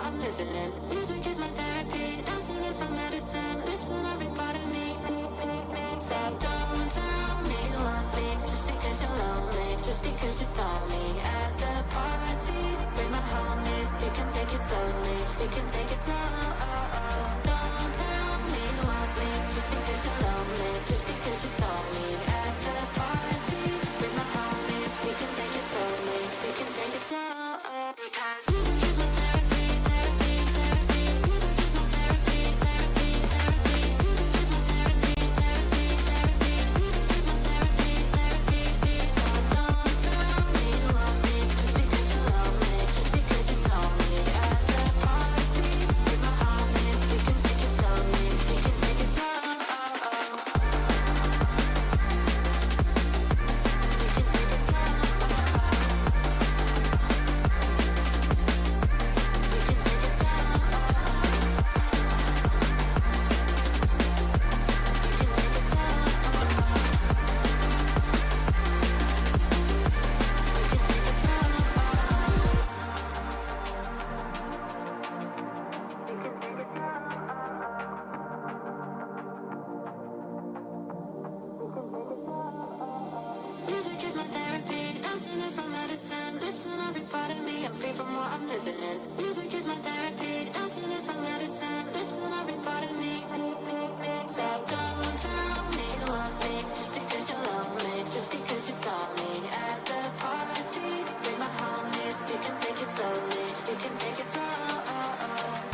what I'm living in. Music is my therapy, dancing is my medicine. Lifting every part of me. So don't tell me you want me just because you're lonely, just because you saw me at the party. Bring my homies, we can take it slowly, we can take it slow. So don't tell me you want me just because you're lonely, just because you saw me at the party. Bring my homies, we can take it slowly, we can take it slow. Because music is my therapy, therapy, therapy. Music is my therapy, therapy, therapy. Music is my therapy, therapy, therapy. Music is my therapy, therapy. So don't tell me you want me just because you're lonely, just because you saw me at the party. With my homies, we can take it slowly, we can take it slow. We can take it slow. Music is my therapy, dancing is my medicine. Lifting every part of me, I'm free from what I'm living in. Music is my therapy, dancing is my medicine. Lifting every part of me. So don't tell me you want me just because you're lonely, just because you saw me at the party. Bring my homies, we can take it slowly, we can take it slow.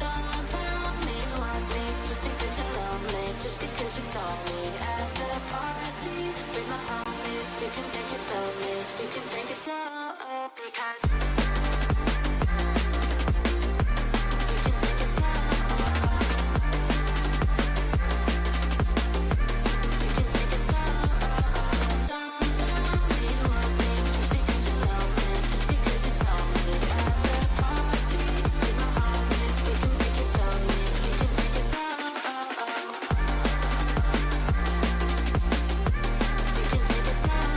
Don't tell me you want me just because you're lonely, just because you saw me at the party. Bring my homies, we can take it slowly, we can take it slow. Because we can take it slow. We can take it slow. Don't tell me you want me just because you're lonely, just because you saw me at the party. Bring my homies, we can take it slowly, we can take it slow. We can take it slow.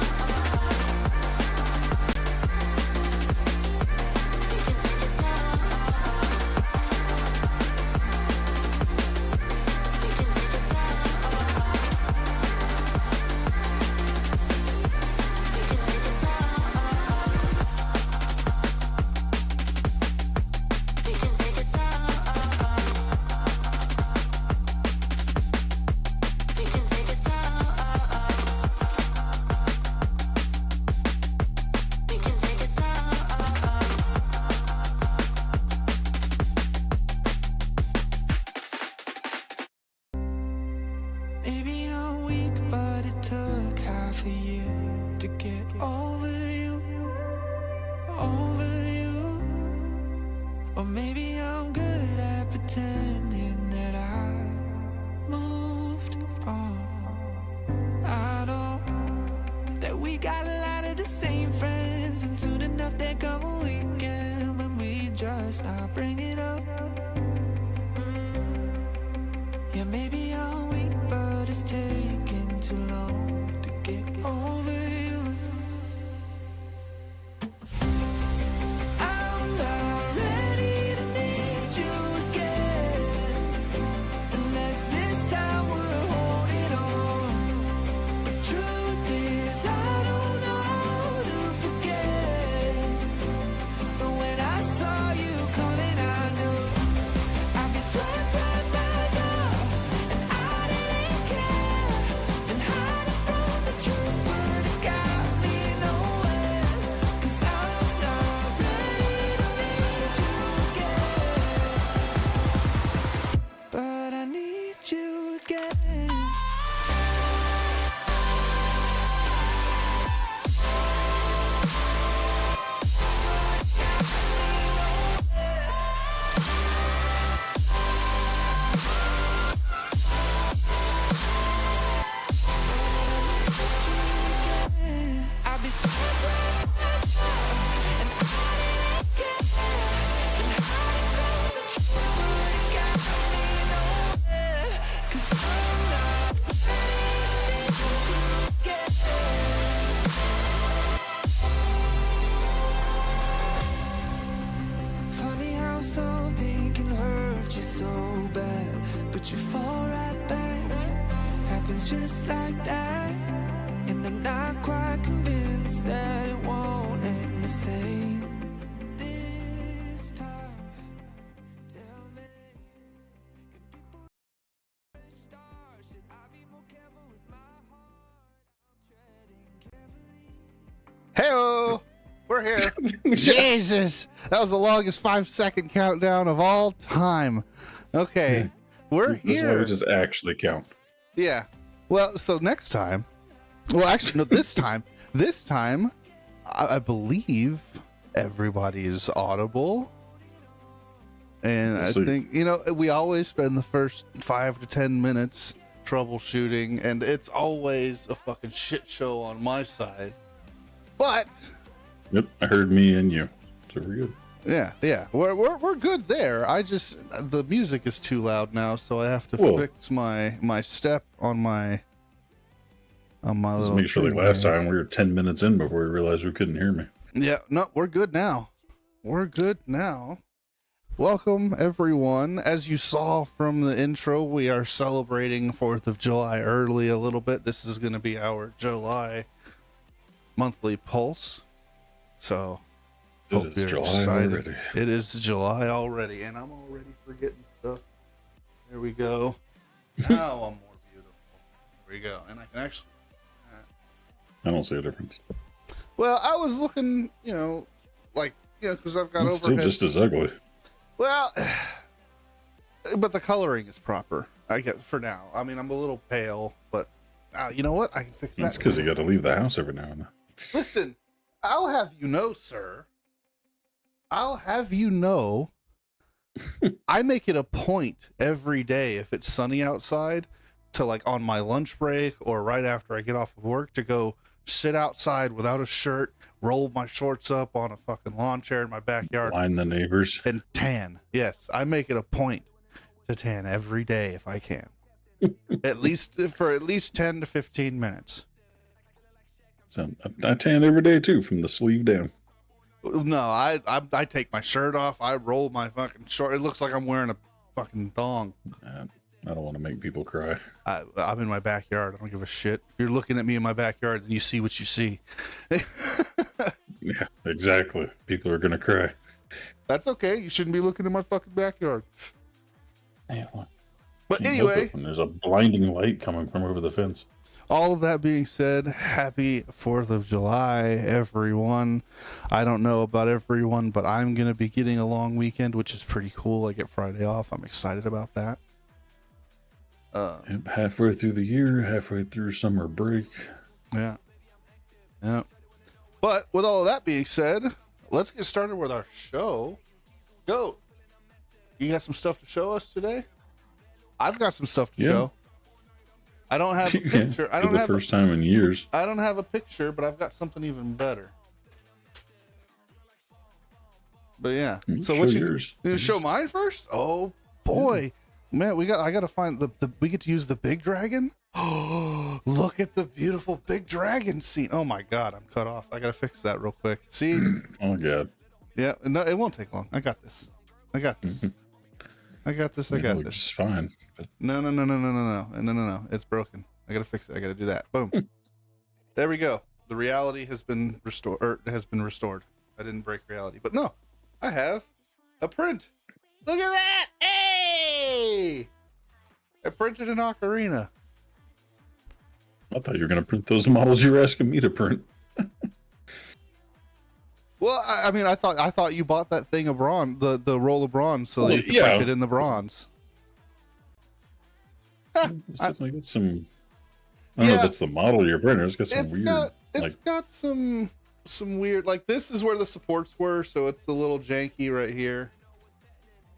Maybe I'm weak, but it took half a year to get over you, over you. Or maybe I'm good at pretending that I moved on. I know that we got a lot of the same friends, and soon enough there come a weekend when we just not bring it up. Yeah, maybe I'm weak, but it's taking too long to get over you. I'm not ready to need you again, unless this time we're holding on. The truth is I don't know how to forget. So when I saw you coming, I knew I'd be swept right by now, and I didn't care, and hiding from the truth. But happens just like that, and I'm not quite convinced that it won't end the same this time. Tell me, can people start? Should I be more careful with my heart? I'm treading carefully. Hey-o! We're here. Jesus! That was the longest 5-second countdown of all time. Okay. We're That's why here. we just actually count. Yeah. Well, so next time. Well, actually, no, this time. This time, I believe everybody is audible. And We'll I see. think, you know, we always spend the first 5 to 10 minutes troubleshooting, and it's always a fucking shit show on my side. But Yep, I heard me and you. So we're good. yeah, we're good there. I just the music is too loud now, so I have to Whoa. fix my step on my Let's little make sure like thing last here. time we were 10 minutes in before we realized we couldn't hear me. Yeah, no, we're good now. We're good now. Welcome everyone. As you saw from the intro, we are celebrating 4th of July early a little bit. This is going to be our July monthly pulse. So hope It is you're July excited. already. It is July already, and I'm already forgetting stuff. There we go. Now I'm more beautiful. There we go. And I can actually. I don't see a difference. Well, I was looking, you know, like, you know, because I've got It's still overhead. just as ugly. Well, but the coloring is proper. I get for now. I mean, I'm a little pale, but you know what? I can fix that. That's because you got to leave the house every now and then. Listen, I'll have you know, sir. I'll have you know, I make it a point every day if it's sunny outside to, like, on my lunch break or right after I get off of work, to go sit outside without a shirt, roll my shorts up on a fucking lawn chair in my backyard, Line the neighbors. and tan. Yes, I make it a point to tan every day if I can. At least 10 to 15 minutes. So I tan every day too, from the sleeve down. No, I take my shirt off. I roll my fucking short. It looks like I'm wearing a fucking thong. I don't want to make people cry. I'm in my backyard. I don't give a shit. If you're looking at me in my backyard, then you see what you see. Yeah, exactly. People are gonna cry. That's okay. You shouldn't be looking in my fucking backyard. Man, look, But can't help anyway, it when there's a blinding light coming from over the fence. all of that being said, happy 4th of July, everyone. I don't know about everyone, but I'm going to be getting a long weekend, which is pretty cool. I get Friday off. I'm excited about that. Yep, halfway through the year, halfway through summer break. Yeah. Yeah. But with all of that being said, let's get started with our show. Go. You got some stuff to show us today? I've got some stuff to Yeah. show. I don't have a picture. I For don't the have first time in years. I don't have a picture, but I've got something even better. But yeah. So what Show you yours. you show mine first? Oh boy. Man, I gotta find the we get to use the big dragon. Oh, look at the beautiful big dragon scene. Oh my god, I'm cut off. I gotta fix that real quick. See? Oh god. Yeah, no, it won't take long. I got this. I got this. I got this. I It got looks this. fine. But No. It's broken. I gotta fix it. I gotta do that. Boom. There we go. The reality has been restored. I didn't break reality, but no, I have a print. Look at that! Hey! I printed an ocarina. I thought you were going to print those models you were asking me to print. Well, I mean, I thought you bought that thing of bronze, the roll of bronze, so that you could yeah. print it in the bronze. It's definitely got some. I don't know if it's the model of your printer. It's got some weird. It's got some weird, like, this is where the supports were, so it's a little janky right here.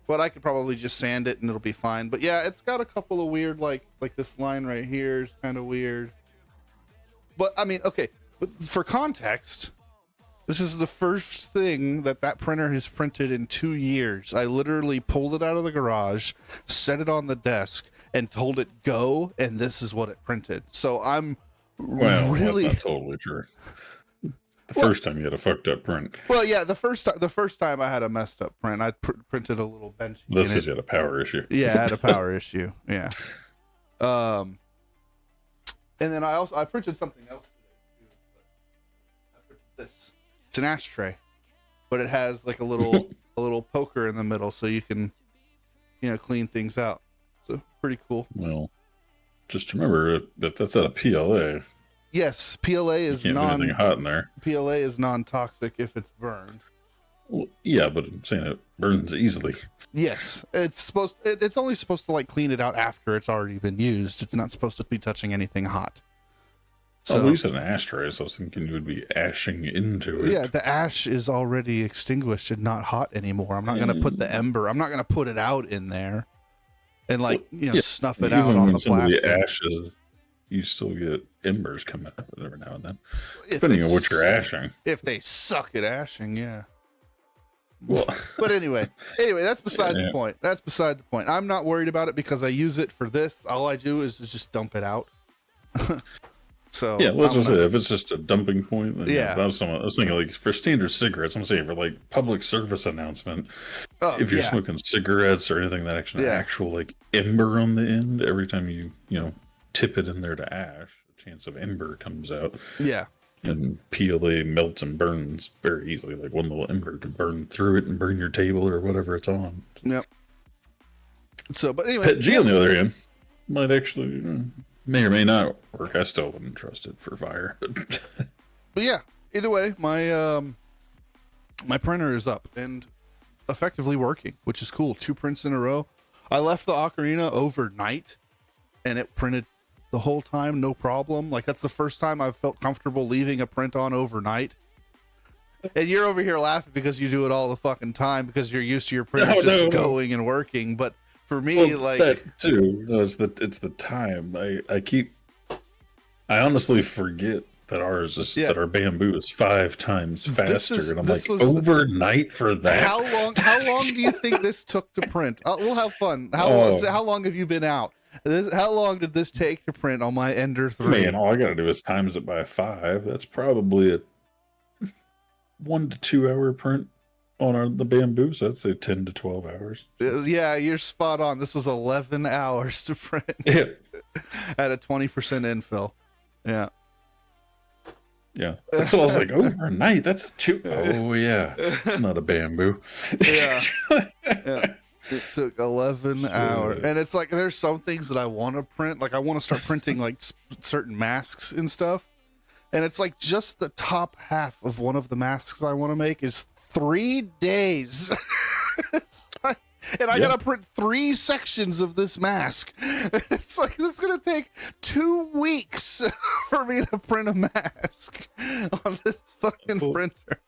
But I could probably just sand it and it'll be fine. But yeah, it's got a couple of weird, like this line right here is kind of weird. But I mean, okay, but for context, this is the first thing that printer has printed in 2 years. I literally pulled it out of the garage, set it on the desk, and told it go, and this is what it printed. So I'm really that's not totally true. The first time you had a fucked up print. well, yeah. The first time I had a messed up print, I printed a little bench. This is yet a power issue. Yeah, I had a power issue. Yeah. And then I printed something else today too. But I printed this. It's an ashtray, but it has like a little a little poker in the middle, so you can, clean things out. So pretty cool. Well, just remember if that's at a PLA. Yes, PLA is Can't put anything hot in there. PLA is non-toxic if it's burned. Well, yeah, but I'm saying it burns easily. Yes, it's only supposed to like clean it out after it's already been used. It's not supposed to be touching anything hot. So at least an ashtray, so I was thinking you would be ashing into it. Yeah, the ash is already extinguished and not hot anymore. I'm not going to put the ember. I'm not going to put it out in there and snuff it out on the plastic. The ashes, you still get embers come out every now and then, depending on what you're ashing. If they suck at ashing, yeah. Well, but anyway, that's beside the point. That's beside the point. I'm not worried about it because I use it for this. All I do is just dump it out. So yeah, let's just say if it's just a dumping point, then I was thinking like for standard cigarettes. I'm saying for like public service announcement, if you're smoking cigarettes or anything that actual like ember on the end, every time you tip it in there to ash, a chance of ember comes out. Yeah. And PLA melts and burns very easily. Like one little ember can burn through it and burn your table or whatever it's on. Yep. So, but anyway, PETG on the other hand might actually may or may not work. I still wouldn't trust it for fire. But yeah, either way, my printer is up and effectively working, which is cool. 2 prints in a row. I left the Ocarina overnight, and it printed the whole time, no problem. Like that's the first time I've felt comfortable leaving a print on overnight. And you're over here laughing because you do it all the fucking time because you're used to your printer going and working. But for me, like that too, it's the time. I honestly forget that that our bamboo is 5 times faster, and I'm like, overnight for that. How long do you think this took to print? We'll have fun. How long have you been out? How long did this take to print on my Ender 3? Man, all I gotta do is times it by 5. That's probably a 1 to 2 hour print on the bamboo, so I'd say 10 to 12 hours. Yeah, you're spot on. This was 11 hours to print at a 20% infill. Yeah. Yeah. So I was like, overnight, that's a 2. Oh, yeah. It's not a bamboo. Yeah. Yeah. It took 11 hours. And it's like, there's some things that I want to print. Like, I want to start printing, like, certain masks and stuff. And it's like, just the top half of one of the masks I want to make is 3 days. And I gotta print 3 sections of this mask. It's like, it's gonna take 2 weeks for me to print a mask on this fucking printer.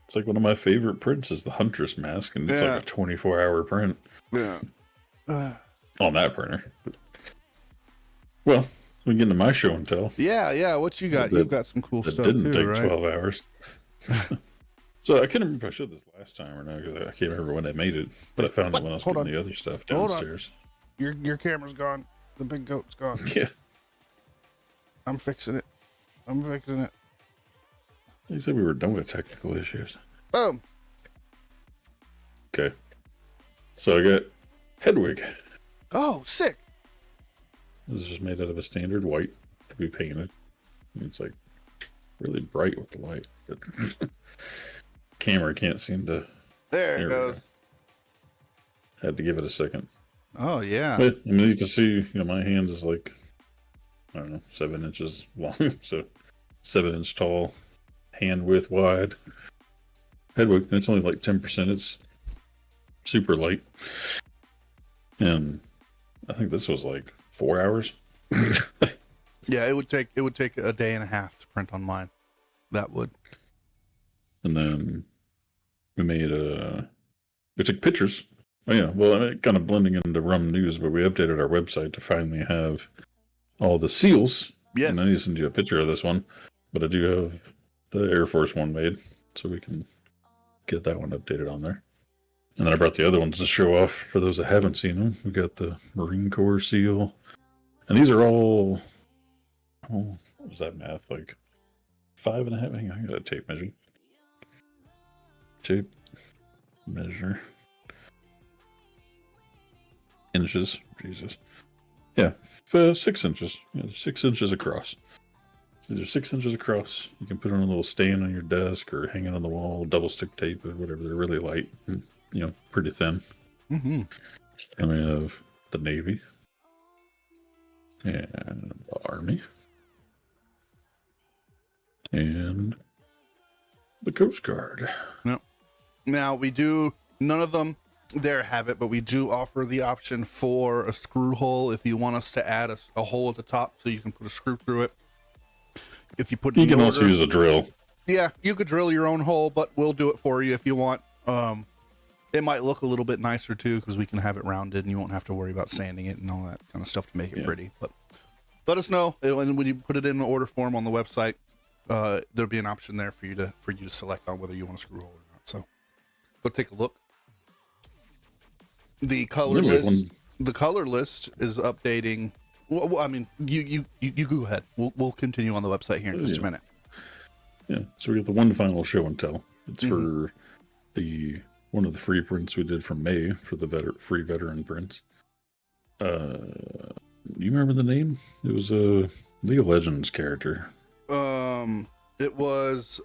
It's like one of my favorite prints is the Huntress mask, and it's like a 24-hour print. Yeah. On that printer. Well, we can get into my show and tell. Yeah. What you got? You've got some cool stuff too, right? Didn't take 12 hours. So I can't remember if I showed this last time or not, because I can't remember when I made it, but I found it when I was getting the other stuff downstairs. Your camera's gone. The big goat's gone. Yeah. I'm fixing it. They said we were done with technical issues. Boom. Okay. So I got Hedwig. Oh, sick. This is just made out of a standard white to be painted. And it's like really bright with the light. But camera can't seem to. There it goes. Had to give it a second. Oh, yeah. But, I mean, you can see, my hand is like, I don't know, 7 inches long. So 7-inch tall. Hand width wide. Hedwig, it's only like 10%. It's super light. And I think this was like 4 hours. Yeah, it would take a day and a half to print on mine. That would. And then we took pictures. Oh yeah, well, I mean, kind of blending into RUM News, but we updated our website to finally have all the seals. Yes. And I need to send you a picture of this one, but I do have the Air Force one made, so we can get that one updated on there. And then I brought the other ones to show off for those that haven't seen them. We got the Marine Corps seal, and these are all, what was that math, like 5.5? Hang on, I got a tape measure. Tape measure. Inches, Jesus. Yeah, 6 inches. Yeah, 6 inches across. These are 6 inches across. You can put it on a little stand on your desk or hang it on the wall, double stick tape or whatever. They're really light, and, pretty thin. Mm-hmm. And we have the Navy and the Army and the Coast Guard. Yep. Now we do, none of them there have it, but we do offer the option for a screw hole if you want us to add a hole at the top so you can put a screw through it. If you put it You in can order, also use a drill. yeah, you could drill your own hole, but we'll do it for you if you want. It might look a little bit nicer too because we can have it rounded and you won't have to worry about sanding it and all that kind of stuff to make it pretty. But let us know, and when you put it in the order form on the website, there'll be an option there for you to select on whether you want a screw hole or not. So go take a look. The color list is updating. Well, I mean, you go ahead. We'll continue on the website here in just a minute. Yeah, so we got the one final show and tell. It's for one of the free prints we did from May for the free veteran prints. You remember the name? It was a League of Legends character. It was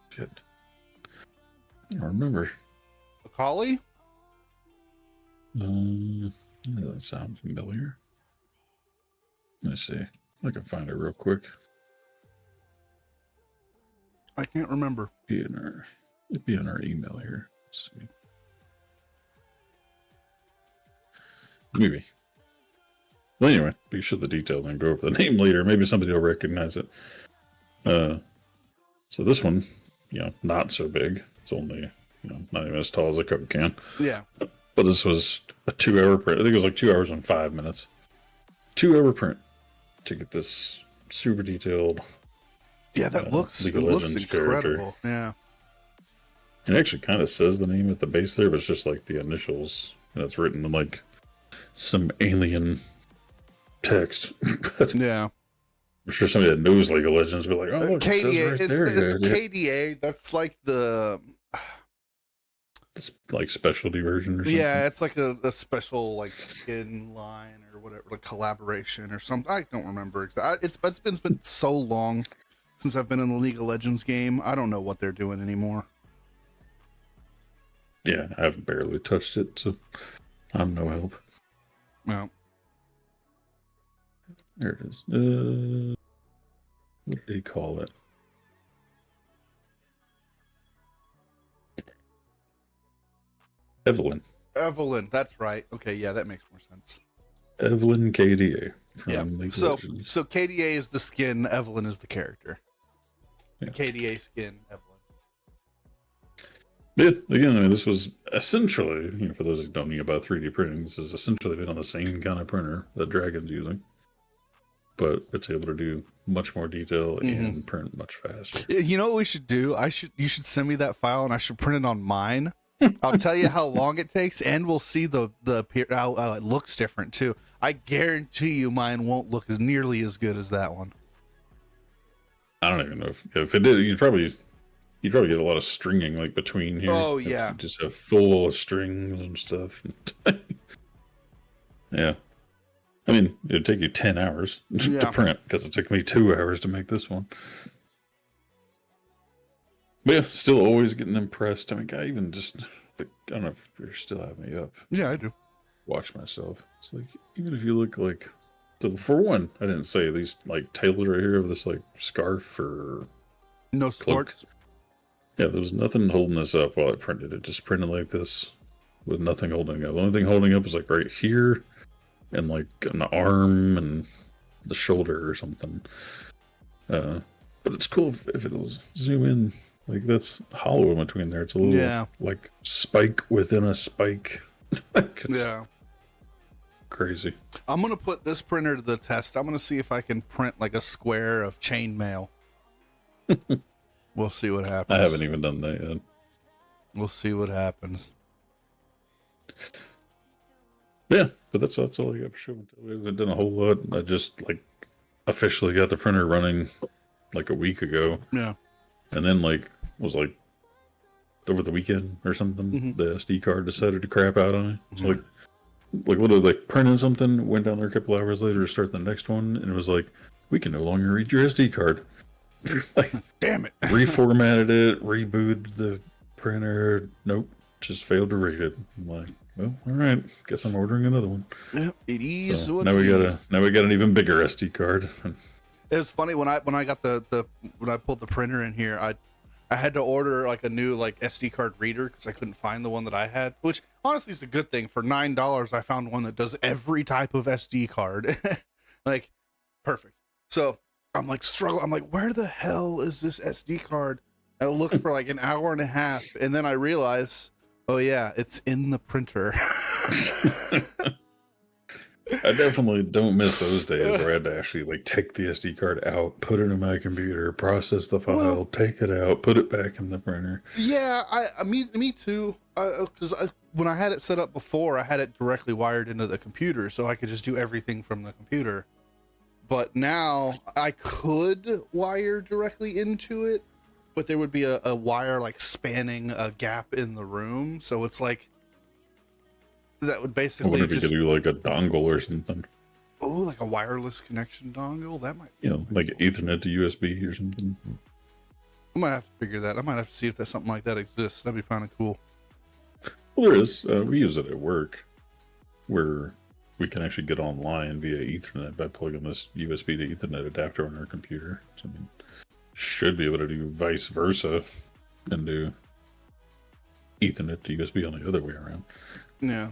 Shit. I don't remember. Akali? That sounds familiar. Let's see. I can find it real quick. I can't remember. It'd be in our email here. Let's see. Maybe. Well, anyway, be sure the detail and go over the name later. Maybe somebody will recognize it. So this one, not so big. It's only, not even as tall as a Coke can. Yeah. But this was a 2-hour print. I think it was like 2 hours and 5 minutes. 2-hour print to get this super detailed. Yeah, that looks incredible. Character. Yeah. It actually kind of says the name at the base there, but it's just like the initials. And it's written in like some alien text. Yeah. I'm sure somebody that knows League of Legends will be like, oh, look, KDA. It says right It's KDA. That's like the... It's like specialty version or something. Yeah, it's like a special like skin line or whatever, like collaboration or something. I don't remember exactly. It's been so long since I've been in the League of Legends game. I don't know what they're doing anymore. Yeah, I've barely touched it, so I'm no help. Well, there it is. What did he call it? Evelyn, that's right. Okay, yeah, that makes more sense. Evelyn KDA from League of Legends. So KDA is the skin, Evelyn is the character. Yeah. KDA skin, Evelyn. Yeah, again, I mean, this was essentially, for those who don't know about 3D printing, this is essentially been on the same kind of printer that Dragon's using, but it's able to do much more detail and print much faster. You know what we should do? You should send me that file and I should print it on mine. I'll tell you how long it takes, and we'll see how it looks different too. I guarantee you mine won't look as nearly as good as that one. I don't even know if it did. You'd probably get a lot of stringing like between here. Oh yeah, just have full of strings and stuff. Yeah, I mean it'd take you 10 hours to print because it took me 2 hours to make this one. But yeah, still always getting impressed. I mean, I even just, I don't know if you're still having me up. Yeah, I do. Watch myself. It's like, even if you look like, so for one, I didn't say these like tails right here of this like scarf or no cloak. sports. Yeah, there was nothing holding this up while I printed it. Just printed like this with nothing holding up. The only thing holding up was like right here and like an arm and the shoulder or something. But it's cool if it'll zoom in. Like, that's hollow in between there. It's a little, like, spike within a spike. Yeah. Crazy. I'm going to put this printer to the test. I'm going to see if I can print, like, a square of chainmail. We'll see what happens. I haven't even done that yet. We'll see what happens. Yeah, but that's all I got for show and tell. We haven't done a whole lot. I just, like, officially got the printer running, like, a week ago. Yeah. And then, like, was like over the weekend or something. Mhm. The SD card decided to crap out on me. So like literally like printed something, went down there a couple hours later to start the next one, and it was like, we can no longer read your SD card. Like, Damn it. reformatted it, rebooted the printer. Nope, just failed to read it. I'm like, well, all right, guess I'm ordering another one. Yep, it is So what now it we is. got an even bigger SD card. It was funny when I got when I pulled the printer in here, I had to order like a new like SD card reader because I couldn't find the one that I had, which honestly is a good thing. For $9, I found one that does every type of SD card. Like, perfect. So I'm like struggling. I'm like, where the hell is this SD card? I looked for like an hour and a half, and then I realized, oh yeah, it's in the printer. I definitely don't miss those days where I had to actually like take the SD card out, put it in my computer, process the file, Well, take it out, put it back in the printer. Yeah, me too. Because when I had it set up before, I had it directly wired into the computer, so I could just do everything from the computer. But now I could wire directly into it, but there would be a wire like spanning a gap in the room, so it's like that would I basically wonder if you just could do like a dongle or something. like a wireless connection dongle. That might You know, like Ethernet to USB or something. I might have to figure that. I might have to see if there's something like that exists. That'd be kind of cool. Well, there is. We use it at work, where we can actually get online via Ethernet by plugging this USB to Ethernet adapter on our computer. So, I mean, should be able to do vice versa and do Ethernet to USB on the other way around. Yeah.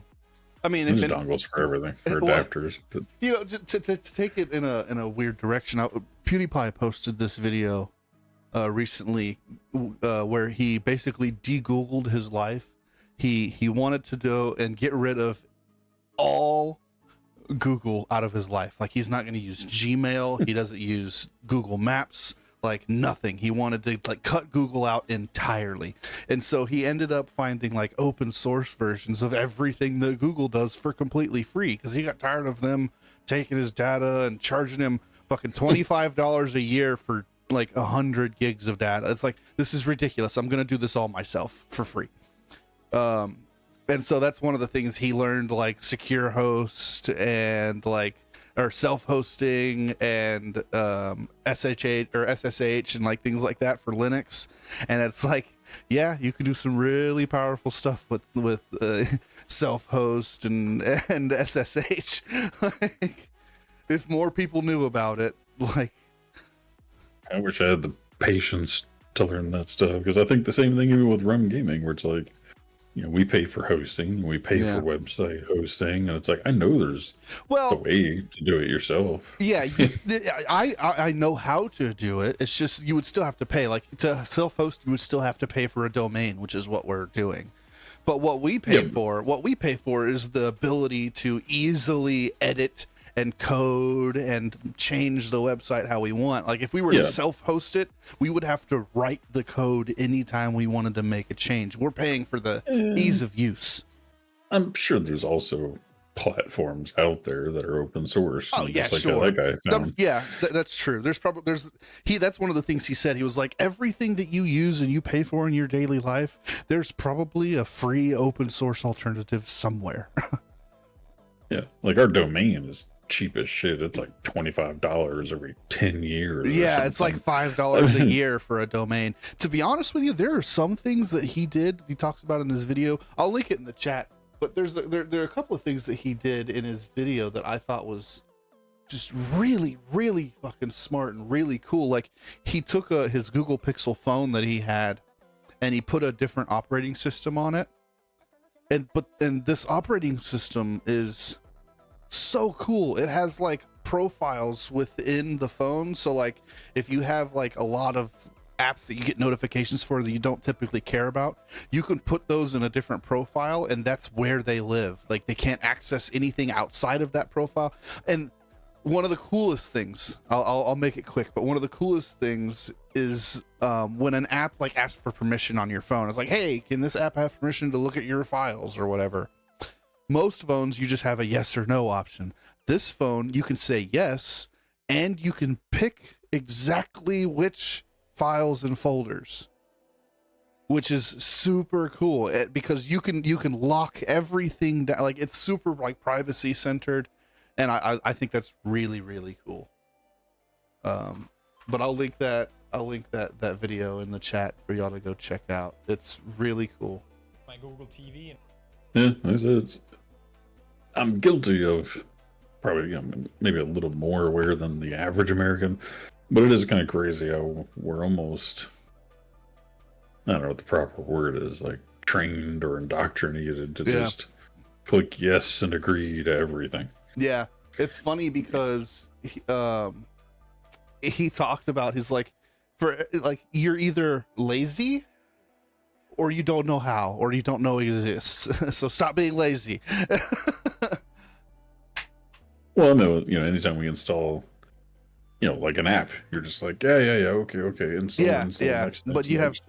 I mean, There's dongles for everything, for adapters. But You know, to take it in a weird direction, PewDiePie posted this video recently where he basically de-Googled his life. He wanted to go and get rid of all Google out of his life. Like, he's not going to use Gmail. He doesn't use Google Maps. Like, nothing. He wanted to like cut Google out entirely. And so he ended up finding like open source versions of everything that Google does for completely free, because he got tired of them taking his data and charging him fucking $25 a year for like 100 gigs of data. It's like, this is ridiculous. I'm going to do this all myself for free. And so that's one of the things he learned, like secure host and like, or self-hosting and SSH or SSH and like things like that for Linux. And it's like, yeah, you can do some really powerful stuff with self-host and SSH. Like, if more people knew about it, like, I wish I had the patience to learn that stuff, because I think the same thing even with RUM-Gaming, where it's like, you know, we pay for hosting, we pay for website hosting, and it's like, I know there's a way to do it yourself. Yeah, I know how to do it. It's just you would still have to pay. Like, to self-host, you would still have to pay for a domain, which is what we're doing. But what we pay for is the ability to easily edit and code and change the website how we want. Like, if we were to self-host it, we would have to write the code anytime we wanted to make a change. We're paying for the ease of use. I'm sure there's also platforms out there that are open source. Oh yeah, just sure. Like that guy found. That's true. That's one of the things he said. He was like, everything that you use and you pay for in your daily life, there's probably a free open source alternative somewhere. Yeah, like our domain is cheap as shit. It's like $25 every 10 years. Yeah, it's like $5 a year for a domain. To be honest with you, there are some things that he talks about in his video. I'll link it in the chat, but there are a couple of things that he did in his video that I thought was just really, really fucking smart and really cool. Like, he took his Google Pixel phone that he had and he put a different operating system on it. And this operating system is so cool. It has like profiles within the phone. So like, if you have like a lot of apps that you get notifications for that you don't typically care about, you can put those in a different profile, and that's where they live. Like, they can't access anything outside of that profile. And one of the coolest things, I'll make it quick, but one of the coolest things is when an app like asks for permission on your phone. It's like, hey, can this app have permission to look at your files or whatever? Most phones, you just have a yes or no option. This phone, you can say yes, and you can pick exactly which files and folders which is super cool because you can lock everything down. Like it's super like privacy centered, and I think that's really really cool. But I'll link that video in the chat for y'all to go check out. It's really cool. My Google TV. Yeah, I'm guilty of probably maybe a little more aware than the average American, but it is kind of crazy how we're almost, I don't know what the proper word is, like trained or indoctrinated to just click yes and agree to everything. Yeah, it's funny because he talked about his like you're either lazy or you don't know how, or you don't know it exists. So stop being lazy. Well, no, anytime we install, like an app, you're just like, yeah, okay, install, next, but you next.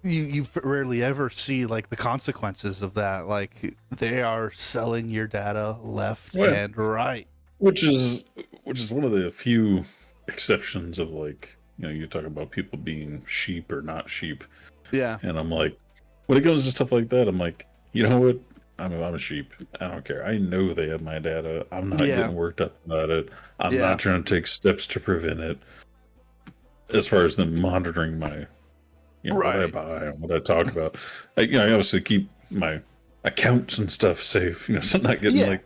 you rarely ever see like the consequences of that. Like they are selling your data left and right, which is one of the few exceptions of like, you talk about people being sheep or not sheep. Yeah. And I'm like, when it comes to stuff like that, I'm like, you know what? I'm a sheep. I don't care. I know they have my data. I'm not getting worked up about it. I'm not trying to take steps to prevent it. As far as them monitoring my, what I buy and what I talk about, I obviously keep my accounts and stuff safe. So I'm not getting my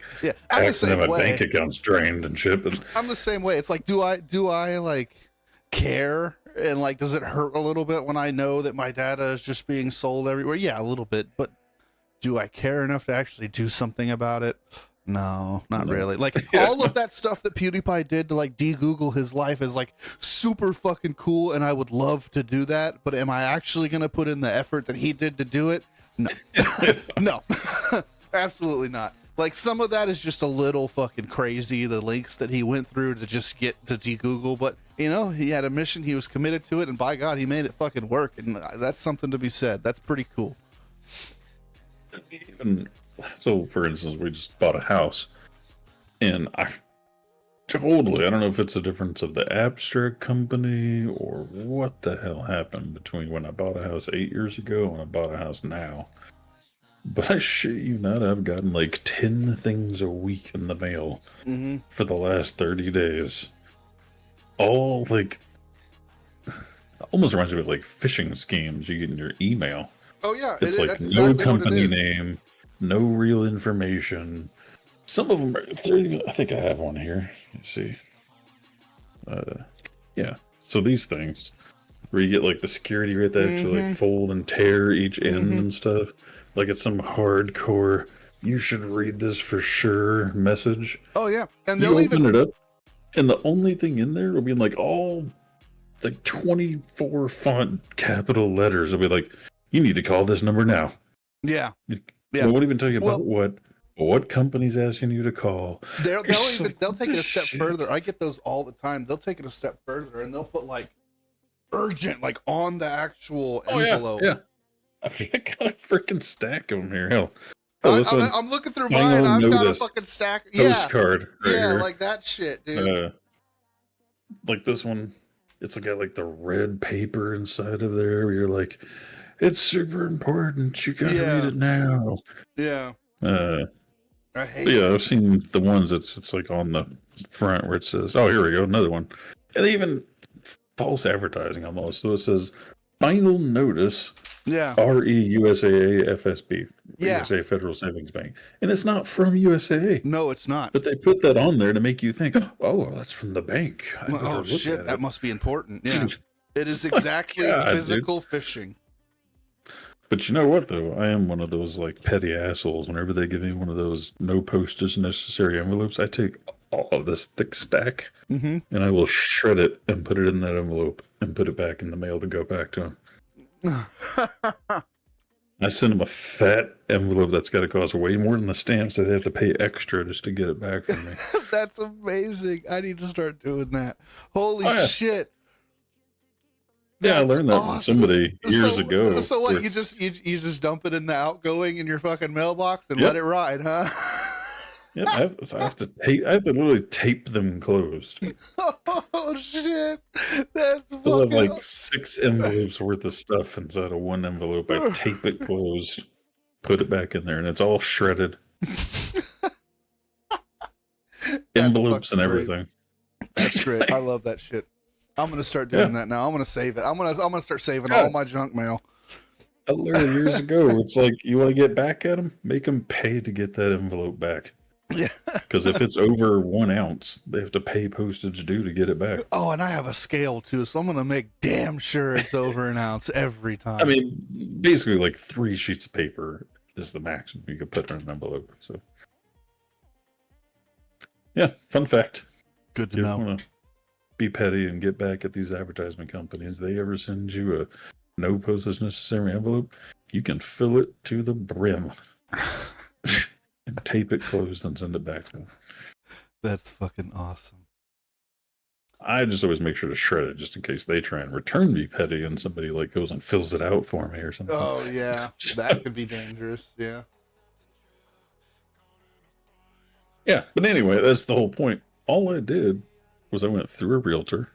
bank accounts drained and shit. But I'm the same way. It's like, do I like care? And like, does it hurt a little bit when I know that my data is just being sold everywhere? Yeah, a little bit. But do I care enough to actually do something about it? No, not really. Like all of that stuff that PewDiePie did to like de-Google his life is like super fucking cool, and I would love to do that. But am I actually going to put in the effort that he did to do it? No, no, absolutely not. Like some of that is just a little fucking crazy. The links that he went through to just get to de-Google, but he had a mission. He was committed to it, and by God, he made it fucking work. And that's something to be said. That's pretty cool. Even so, for instance, we just bought a house, and I don't know if it's a difference of the abstract company or what the hell happened between when I bought a house 8 years ago and I bought a house now. But I shit you not, I've gotten like 10 things a week in the mail for the last 30 days. All like, almost reminds me of like phishing schemes you get in your email. Oh yeah, it's like that's no exactly company name, no real information. Some of them are, I think I have one here. Let's see. Yeah. So these things where you get like the security right that actually like fold and tear each end and stuff. Like it's some hardcore, you should read this for sure message. Oh yeah, and they'll open it up, and the only thing in there will be in like all like 24 font capital letters. It'll be like, you need to call this number now. Yeah. They won't even tell you about what company's asking you to call. They'll take it a step further. I get those all the time. They'll take it a step further and they'll put like urgent like on the actual envelope. Yeah. I got a freaking stack of them here. Hell, I'm looking through mine. I've got a fucking stack. Postcard. Right here. Like that shit, dude. Like this one, it's got like the red paper inside of there. Where you're like, it's super important. You gotta read it now. Yeah. I hate it. I've seen the ones it's like on the front where it says, "Oh, here we go, another one," and even false advertising almost. So it says, "Final notice." Yeah. REUSAA FSB. USA Federal Savings Bank. And it's not from USAA. No, it's not. But they put that on there to make you think, oh, well, that's from the bank. Oh, shit. That must be important. Yeah. It is exactly physical phishing. But you know what, though? I am one of those like petty assholes. Whenever they give me one of those no postage necessary envelopes, I take all of this thick stack and I will shred it and put it in that envelope and put it back in the mail to go back to them. I send them a fat envelope that's got to cost way more than the stamps, so they have to pay extra just to get it back from me. That's amazing. I need to start doing that. Holy shit. Yeah, I learned that from somebody years ago. So what? You just dump it in the outgoing in your fucking mailbox and let it ride, huh? Yeah, I have to literally tape them closed. Oh shit! That's They'll have fucking. like 6 envelopes worth of stuff inside of one envelope. I tape it closed, put it back in there, and it's all shredded. That's Envelopes and fucking great. everything. That's great. I love that shit. I'm gonna start doing that now. I'm gonna save it. I'm gonna start saving all my junk mail. I learned years ago. It's like, you want to get back at them, make them pay to get that envelope back. Yeah. Because if it's over 1 ounce, they have to pay postage due to get it back. Oh, and I have a scale too, so I'm gonna make damn sure it's over an ounce every time. I mean, basically, like 3 sheets of paper is the maximum you could put in an envelope. So, yeah, fun fact. Good to You know. want to be petty and get back at these advertisement companies. They ever send you a no postage necessary envelope, you can fill it to the brim and tape it closed and send it back to them. That's fucking awesome. I just always make sure to shred it just in case they try and return me petty and somebody like goes and fills it out for me or something. Oh yeah, that could be dangerous. Yeah. Yeah, but anyway, that's the whole point. All I did was I went through a realtor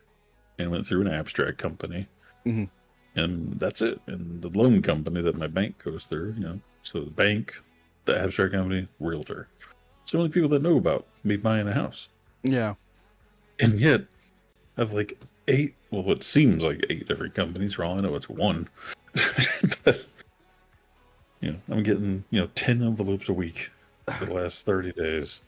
and went through an abstract company. Mhm. And that's it. And the loan company that my bank goes through, so the bank, the abstract company, realtor. It's the only people that know about me buying a house. Yeah. And yet, I have like 8, well, it seems like 8 different companies. For all I know, it's 1. But, I'm getting, 10 envelopes a week for the last 30 days.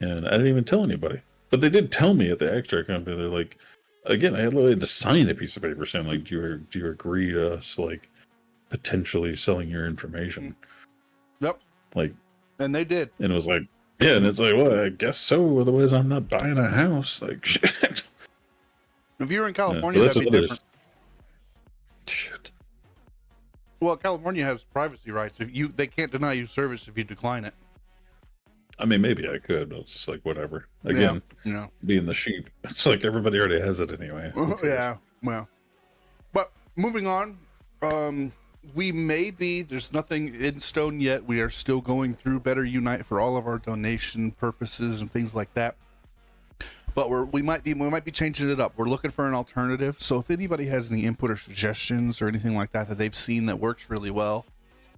And I didn't even tell anybody. But they did tell me at the abstract company, they're like, again, I had to sign a piece of paper saying, like, do you agree to us, like, potentially selling your information? Yep. Like, and they did. And it was like, yeah, and it's like, well, I guess so. Otherwise, I'm not buying a house. Like, shit. If you were in California, that'd be different. Shit. Well, California has privacy rights. They can't deny you service if you decline it. I mean, maybe I could, but it's like, whatever. Again, being the sheep, it's like everybody already has it anyway. Yeah, well. But moving on, there's nothing in stone yet. We are still going through Better Unite for all of our donation purposes and things like that. But we might be changing it up. We're looking for an alternative. So if anybody has any input or suggestions or anything like that they've seen that works really well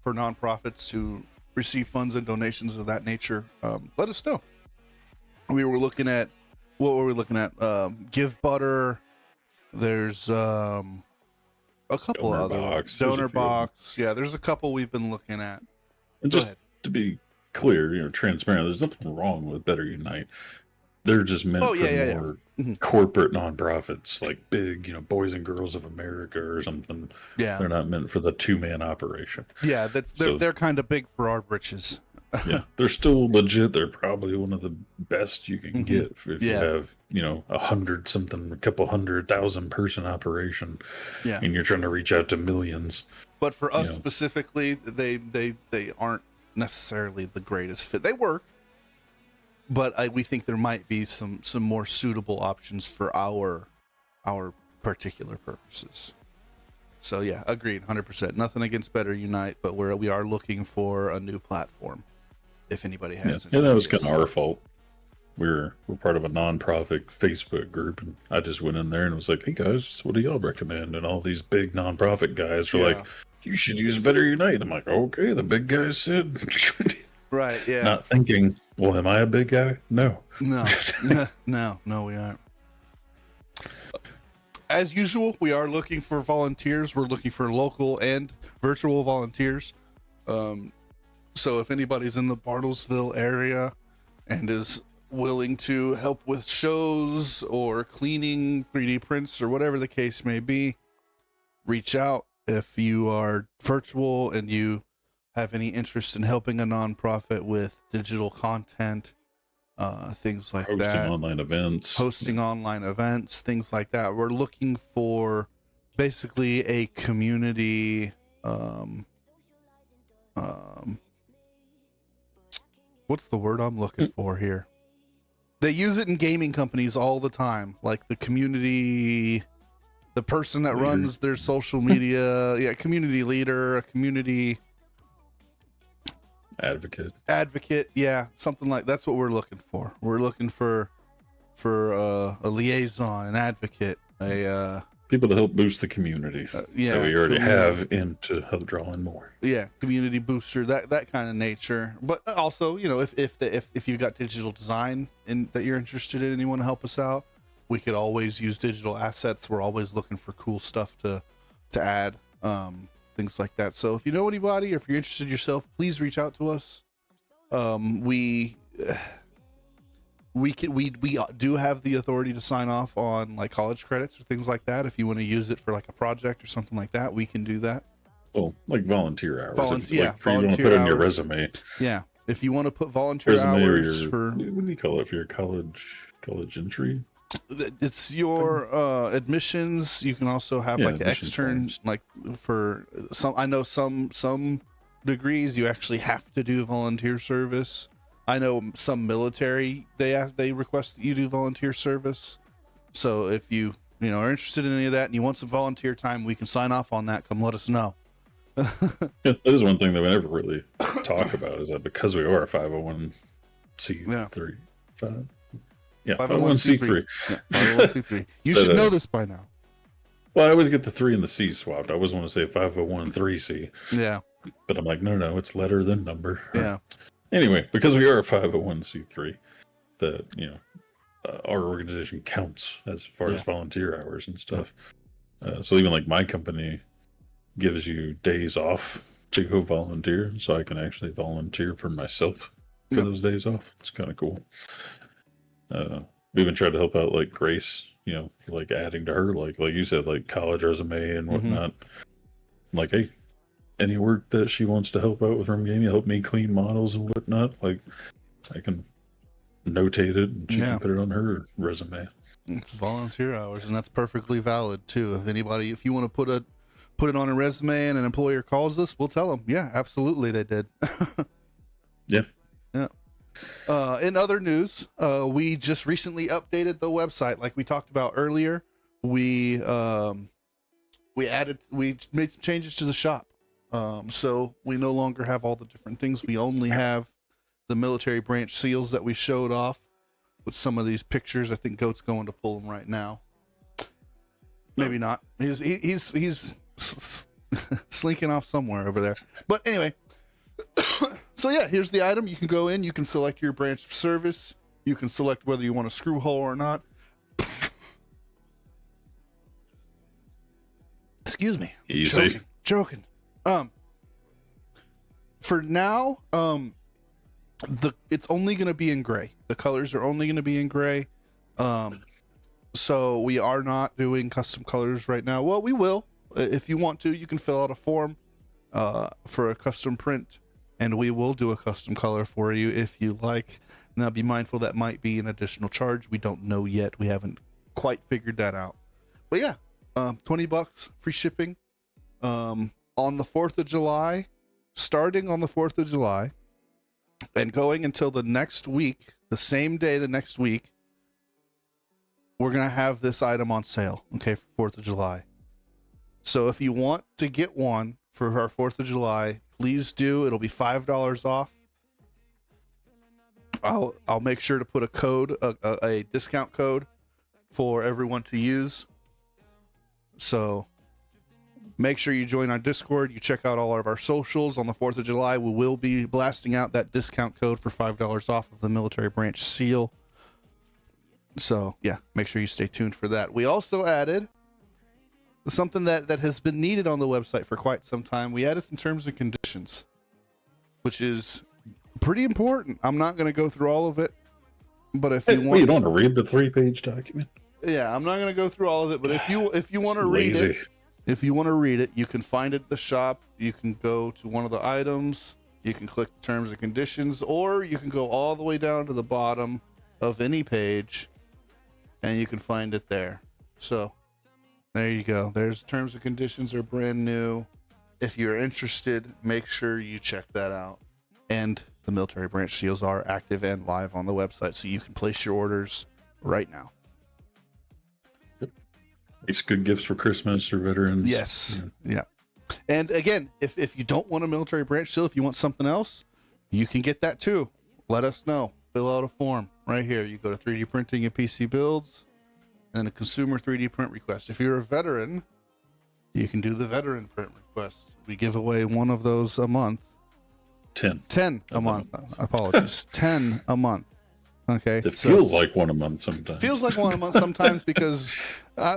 for nonprofits to receive funds and donations of that nature, let us know. What were we looking at? Give Butter. There's a couple other donor box. Yeah, there's a couple we've been looking at. And just to be clear, transparent, there's nothing wrong with Better Unite. They're just meant for more corporate nonprofits, like big, Boys and Girls of America or something. Yeah, they're not meant for the 2-man operation. Yeah, they're kind of big for our britches. Yeah, they're still legit. They're probably one of the best you can get if you have, 100-something, a couple 100,000 person operation. Yeah, and you're trying to reach out to millions. But for us specifically, they aren't necessarily the greatest fit. They work. But we think there might be some more suitable options for our particular purposes. So yeah, agreed, 100%. Nothing against Better Unite, but we are looking for a new platform. If anybody has, that was kind of our fault. We're part of a nonprofit Facebook group, and I just went in there and was like, "Hey guys, what do y'all recommend?" And all these big nonprofit guys were like, "You should use Better Unite." I'm like, "Okay, the big guys said." Right, yeah. Not thinking, well, am I a big guy? No. No, we aren't. As usual, we are looking for volunteers. We're looking for local and virtual volunteers. So if anybody's in the Bartlesville area and is willing to help with shows or cleaning 3D prints or whatever the case may be, reach out. If you are virtual and you have any interest in helping a nonprofit with digital content, things like that, hosting online events, things like that, we're looking for basically a community what's the word I'm looking for here? They use it in gaming companies all the time, like the community, the person that runs their social media, community leader, a community advocate, yeah, something like that's what we're looking for. We're looking for for a liaison, an advocate, people to help boost the community yeah, that we already have, and to help draw in more. Yeah, community booster, that kind of nature. But also, you know, if you've got digital design that you're interested in and you want to help us out, we could always use digital assets. We're always looking for cool stuff to add, things like that. So if you know anybody, or if you're interested yourself, please reach out to us. We do have the authority to sign off on like college credits or things like that. If you want to use it for like a project or something like that, we can do that. Well, like volunteer hours. Volunteer like, you want to put in your resume. Yeah, if you want to put volunteer Resume hours or for, what do you call it? For your college entry. it's your admissions. You can also have like extern forms. like for some. I know some degrees you actually have to do volunteer service. I know some military they request that you do volunteer service. So if you are interested in any of that and you want some volunteer time, we can sign off on that. Come let us know. Yeah, that is one thing that we never really talk about, is that because we are a 501c3, yeah, 501c3. Yeah, 501c3. You should know this by now. Well, I always get the 3 and the C swapped. I always want to say 501(c). Yeah, But I'm like, no, it's letter then number. yeah. Anyway, because we are a 501c3, that our organization counts as far as volunteer hours and stuff. So even like my company gives you days off to go volunteer, so I can actually volunteer for myself for those days off. It's kind of cool. We even tried to help out like Grace, for like adding to her, like you said, like college resume and whatnot. Like, hey, any work that she wants to help out with RUM-Gaming, help me clean models and whatnot, like I can notate it and she can put it on her resume. It's volunteer hours, and that's perfectly valid too. If you want to put it on a resume and an employer calls us, we'll tell them, yeah, absolutely, they did. Yeah. In other news, we just recently updated the website, like we talked about earlier. We made some changes to the shop. So we no longer have all the different things. We only have the military branch seals that we showed off with some of these pictures. I think Goat's going to pull them right now. Maybe not. He's slinking off somewhere over there. But anyway, so yeah, here's the item. You can go in, you can select your branch of service. You can select whether you want a screw hole or not. Excuse me. Easy. Joking. For now, it's only going to be in gray. The colors are only going to be in gray. So we are not doing custom colors right now. Well, we will. If you want to, you can fill out a form for a custom print, and we will do a custom color for you if you like. Now, be mindful that might be an additional charge. We don't know yet. We haven't quite figured that out. But yeah, $20, free shipping. On the 4th of July, starting on the 4th of July, and going until the next week, the same day the next week, we're going to have this item on sale, okay, for 4th of July. So if you want to get one for our 4th of July, please do. It'll be $5 off. I'll make sure to put a code, a discount code for everyone to use. So make sure you join our Discord. You check out all of our socials. On the 4th of July, we will be blasting out that discount code for $5 off of the military branch seal. So yeah, make sure you stay tuned for that. We also added something that has been needed on the website for quite some time. We added some terms and conditions, which is pretty important. I'm not going to go through all of it, but if you want, you don't want to read the 3-page document. Yeah, I'm not going to go through all of it, but if you want to read it, you can find it at the shop. You can go to one of the items. You can click terms and conditions, or you can go all the way down to the bottom of any page, and you can find it there. So there you go. There's terms and conditions are brand new. If you're interested, make sure you check that out. And the military branch seals are active and live on the website, so you can place your orders right now. It's good gifts for Christmas or veterans. Yes. Yeah. And again, if you don't want a military branch seal, if you want something else, you can get that too. Let us know. fill out a form right here. You go to 3D printing and PC builds, and a consumer 3D print request. If you're a veteran, you can do the veteran print request. We give away one of those a month. 10 a month. Apologies. 10 a month. Okay. It feels like one a month sometimes. Feels like one a month sometimes because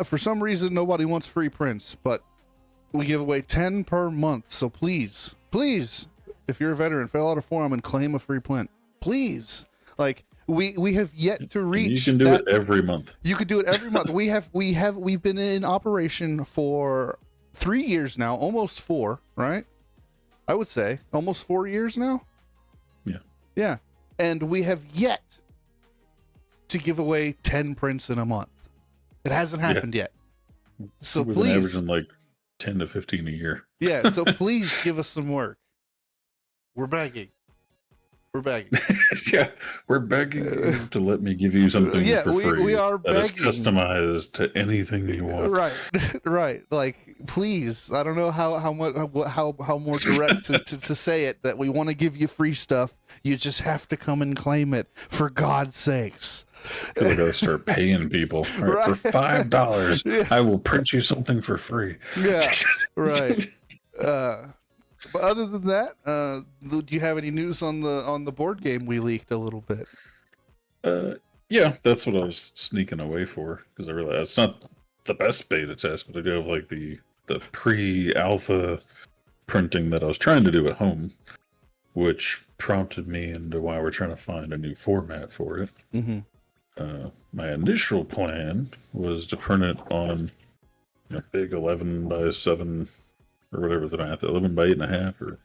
for some reason nobody wants free prints, but we give away 10 per month. So please, if you're a veteran, fill out a form and claim a free print. Please. Like we have yet to reach. And you can do it every month. You could do it every month. We've been in operation for 3 years now, almost 4, right? I would say almost 4 years now. Yeah. Yeah. And we have yet to give away 10 prints in a month. It hasn't happened yet. So We've please. been averaging like 10 to 15 a year. Yeah. So please give us some work. We're begging. Yeah, we're begging you to let me give you something for free. We are that is begging. Customized to anything you want. Right. Like, please. I don't know how more direct to say it, that we want to give you free stuff. You just have to come and claim it, for God's sakes. We gotta start paying people. All right, for $5, I will print you something for free. Yeah. Right. But other than that, do you have any news on the board game we leaked a little bit? Yeah, that's what I was sneaking away for, because I realized it's not the best beta test, but I do have like the pre-alpha printing that I was trying to do at home, which prompted me into why we're trying to find a new format for it. Mm-hmm. My initial plan was to print it on a big 11 by 7 or whatever the math, 11 by 8.5 or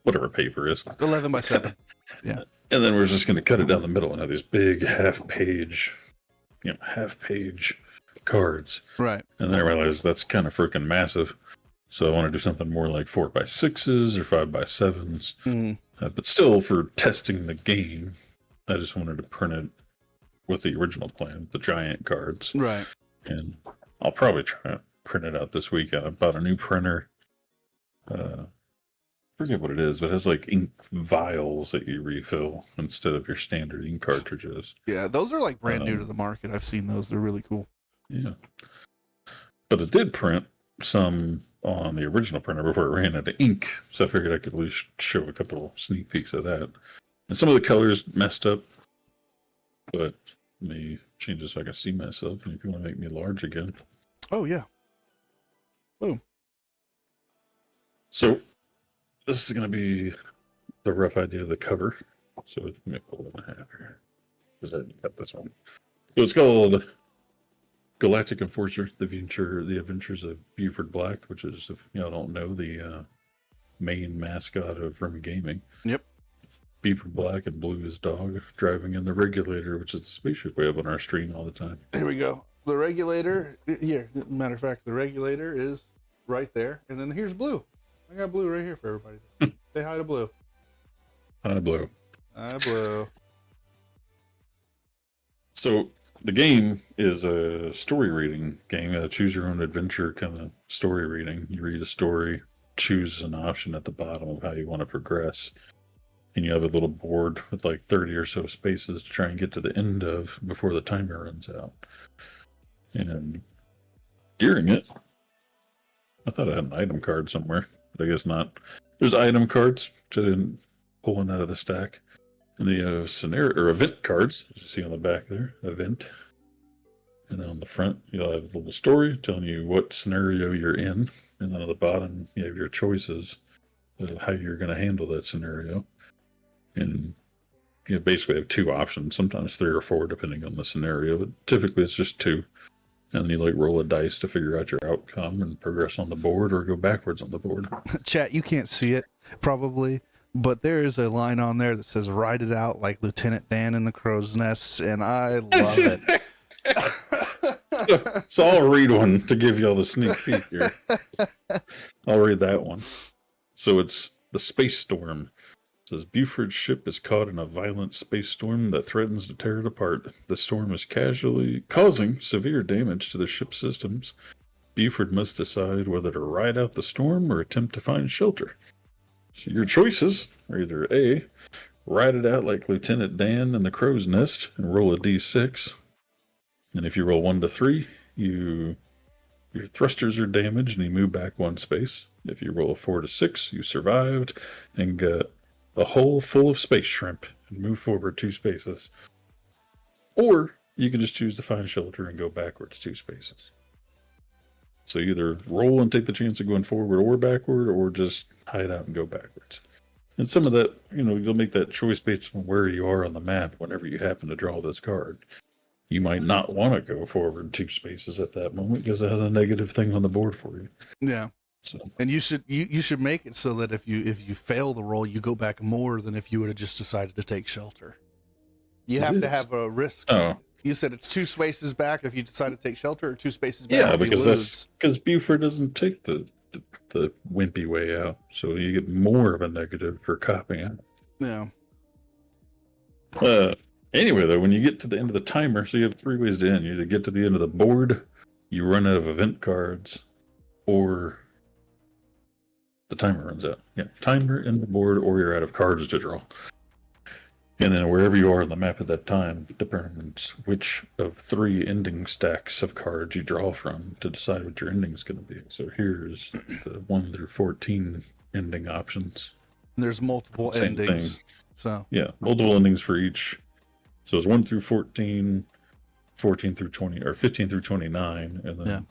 whatever paper is. 11 by 7. Yeah. And then we're just going to cut it down the middle and have these big half page cards. Right. And then I realized that's kind of freaking massive. So I want to do something more like 4 by 6s or 5 by 7s. But still, for testing the game, I just wanted to print it with the original plan, the giant cards. Right. And I'll probably try to print it out this weekend. I bought a new printer. Forget what it is, but it has like ink vials that you refill instead of your standard ink cartridges. Yeah, those are like brand new to the market. I've seen those. They're really cool. Yeah. But it did print some on the original printer before it ran out of ink. So I figured I could at least show a couple sneak peeks of that. And some of the colors messed up. But let me change this so I can see myself. And if you want to make me large again. Oh, yeah. Boom. So this is going to be the rough idea of the cover. So let me pull it in half here, because I didn't cut this one. So it's called Galactic Enforcer: The Adventures of Buford Black, which is, if y'all don't know, the main mascot of RUM-Gaming. Yep. Buford Black and Blue his dog, driving in the Regulator, which is the spaceship we have on our stream all the time. Here we go. The Regulator, here, matter of fact, the Regulator is right there. And then here's Blue. I got Blue right here for everybody. Say hi to Blue. Hi, Blue. Hi, Blue. So the game is a story reading game, a choose your own adventure kind of story reading. You read a story, choose an option at the bottom of how you want to progress. And you have a little board with like 30 or so spaces to try and get to the end of before the timer runs out. And during it, I thought I had an item card somewhere, but I guess not. There's item cards, which I didn't pull one out of the stack. And they have scenario or event cards, as you see on the back there, event. And then on the front, you'll have a little story telling you what scenario you're in. And then on the bottom, you have your choices of how you're going to handle that scenario. And you basically have 2 options, sometimes 3 or 4, depending on the scenario. But typically it's just 2. And then you like roll a dice to figure out your outcome and progress on the board or go backwards on the board. Chat, you can't see it probably, but there is a line on there that says "Ride it out like Lieutenant Dan in the Crow's Nest," and I love it. So I'll read one to give you all the sneak peek here. I'll read that one. So it's the Space Storm. It says Buford's ship is caught in a violent space storm that threatens to tear it apart. The storm is causing severe damage to the ship's systems. Buford must decide whether to ride out the storm or attempt to find shelter. So your choices are either A, ride it out like Lieutenant Dan in the Crow's Nest and roll a d6. And if you roll 1 to 3, your thrusters are damaged and you move back 1 space. If you roll a 4 to 6, you survived and got a hole full of space shrimp and move forward 2 spaces. Or you can just choose to find shelter and go backwards 2 spaces. So either roll and take the chance of going forward or backward, or just hide out and go backwards. And some of that, you'll make that choice based on where you are on the map whenever you happen to draw this card. You might not want to go forward 2 spaces at that moment because it has a negative thing on the board for you. Yeah. So. And you should make it so that if you fail the roll, you go back more than if you would have just decided to take shelter. You have to have a risk. Oh. You said it's 2 spaces back if you decide to take shelter, or 2 spaces back if you lose. Yeah, because Buford doesn't take the wimpy way out, so you get more of a negative for copying it. Yeah. Anyway, though, when you get to the end of the timer, so you have 3 ways to end. You either get to the end of the board, you run out of event cards, or the timer runs out. Yeah, timer, end the board, or you're out of cards to draw. And then wherever you are on the map at that time determines which of 3 ending stacks of cards you draw from to decide what your ending is going to be. So here's the 1 through 14 ending options. And there's multiple endings. So yeah, multiple endings for each. So it's 1 through 14, 14 through 20, or 15 through 29, and then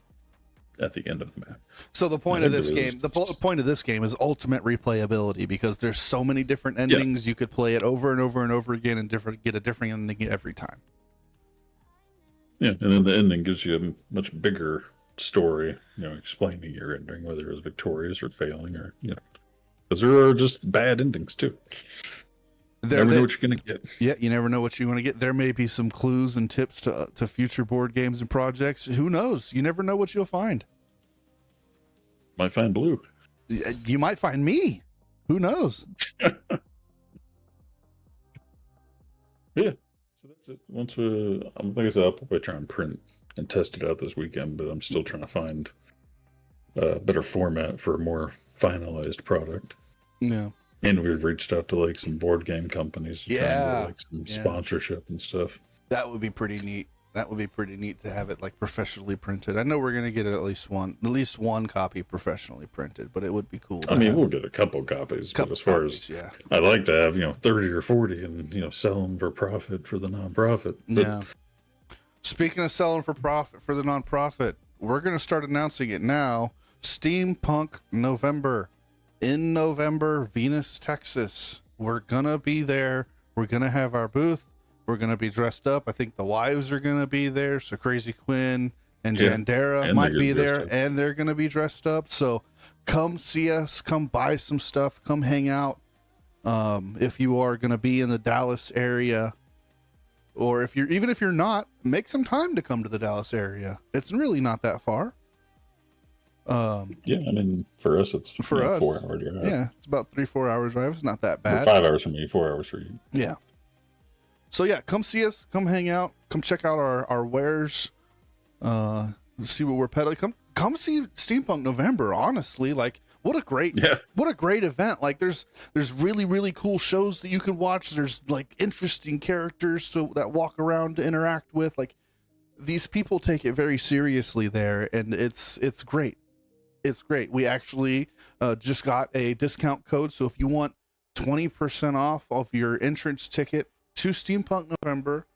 at the end of the map. So the point of this game, point of this game is ultimate replayability, because there's so many different endings. You could play it over and over and over again and get a different ending every time. Yeah, and then the ending gives you a much bigger story, explaining your ending, whether it was victorious or failing, or because there are just bad endings too. You never know what you're going to get. Yeah, you never know what you're going to get. There may be some clues and tips to future board games and projects. Who knows? You never know what you'll find. Might find Blue. You might find me. Who knows? Yeah. So that's it. Like I said, I'll probably try and print and test it out this weekend, but I'm still trying to find a better format for a more finalized product. Yeah. And we've reached out to some board game companies to try and do, some sponsorship and stuff. That would be pretty neat. That would be pretty neat to have it professionally printed. I know we're gonna get at least one copy professionally printed, but it would be cool. We'll get a couple copies. But as far as I'd like to have 30 or 40 and sell them for profit for the nonprofit. Yeah. Speaking of selling for profit for the nonprofit, we're gonna start announcing it now. Steampunk November. In November, Venus, Texas. We're gonna be there. We're gonna have our booth. We're gonna be dressed up. I think the wives are gonna be there. So Crazy Quinn and Jandera might be there, and they're gonna be dressed up. So come see us. Come buy some stuff. Come hang out. If you are gonna be in the Dallas area, or if you're not, make some time to come to the Dallas area. It's really not that far. For us, it's 4-hour drive. Yeah, it's about 3-4 hours drive. It's not that bad. 5 hours for me, 4 hours for you. Yeah. So yeah, come see us. Come hang out. Come check out our wares. See what we're peddling. Come see Steampunk November. Honestly, what a great event. There's really, really cool shows that you can watch. There's interesting characters that walk around to interact with. These people take it very seriously there, and it's great. It's great. We actually just got a discount code. So if you want 20% off of your entrance ticket to Steampunk November,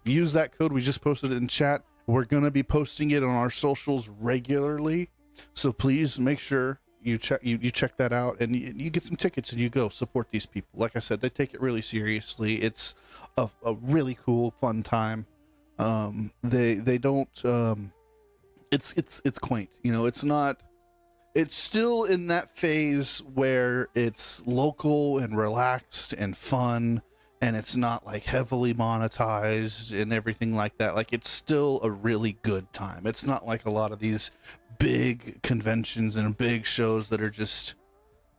use that code. We just posted it in chat. We're going to be posting it on our socials regularly. So please make sure you check that out, and you get some tickets and you go support these people. Like I said, they take it really seriously. It's a really cool, fun time. They don't, it's quaint, it's still in that phase where it's local and relaxed and fun, and it's not heavily monetized and everything like that. It's still a really good time. It's not like a lot of these big conventions and big shows that are just,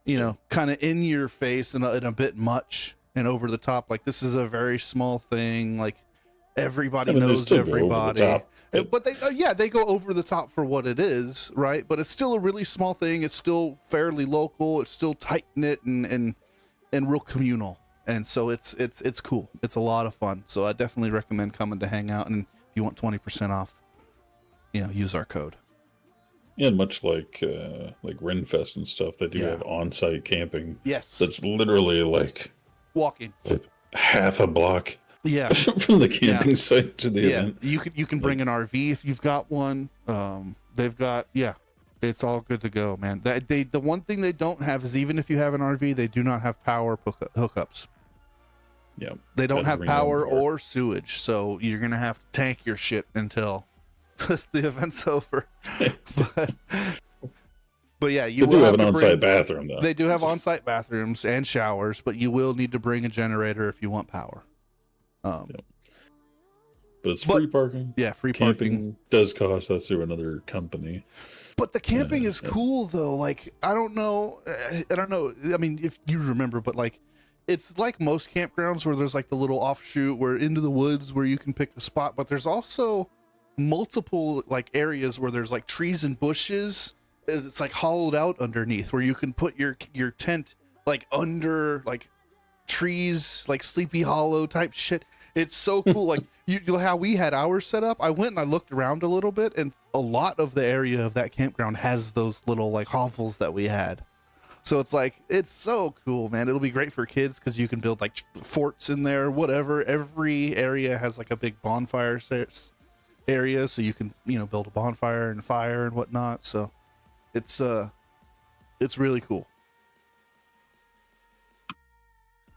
kind of in your face and a bit much and over the top. This is a very small thing. Everybody knows everybody. But they go over the top for what it is, right? But it's still a really small thing. It's still fairly local. It's still tight knit and real communal. And so it's cool. It's a lot of fun. So I definitely recommend coming to hang out. And if you want 20% off, use our code. And much like Renfest and stuff, they do have on-site camping. Yes. That's literally like walking half a block. Yeah. From the camping site to the event. You can bring an RV if you've got one. They've got it's all good to go, man. The one thing they don't have is, even if you have an RV, they do not have power hookups. Yeah. They don't have power or sewage, so you're gonna have to tank your shit until the event's over. But yeah, you will have an on-site bathroom though. They do have on-site bathrooms and showers, but you will need to bring a generator if you want power. But it's free parking. Yeah, free camping parking does cost. That's through another company. But the camping is cool though. Like, I don't know. I mean, if you remember, but like, it's like most campgrounds where there's like the little offshoot where into the woods where you can pick a spot, but there's also multiple like areas where there's like trees and bushes. It's like hollowed out underneath where you can put your tent like under like trees, like Sleepy Hollow type shit. It's so cool. Like how we had ours set up. I went and I looked around a little bit, and a lot of the area of that campground has those little like hovels that we had. So it's like, it's so cool, man. It'll be great for kids because you can build like forts in there, whatever. Every area has like a big bonfire area, so you can build a bonfire and fire and whatnot. So it's really cool.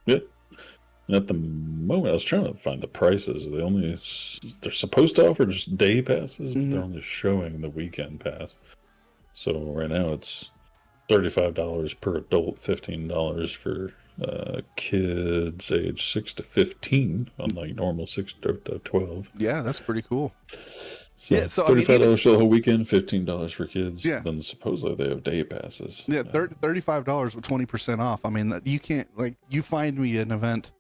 Yeah. At the moment, I was trying to find the prices. They're supposed to offer just day passes, but they're only showing the weekend pass. So right now it's $35 per adult, $15 for kids age 6 to 15, unlike normal 6 to 12. Yeah, that's pretty cool. So yeah, so $35 for the whole weekend, $15 for kids. Yeah. Then supposedly they have day passes. Yeah, $35 with 20% off. I mean, you can't, like, you find me an event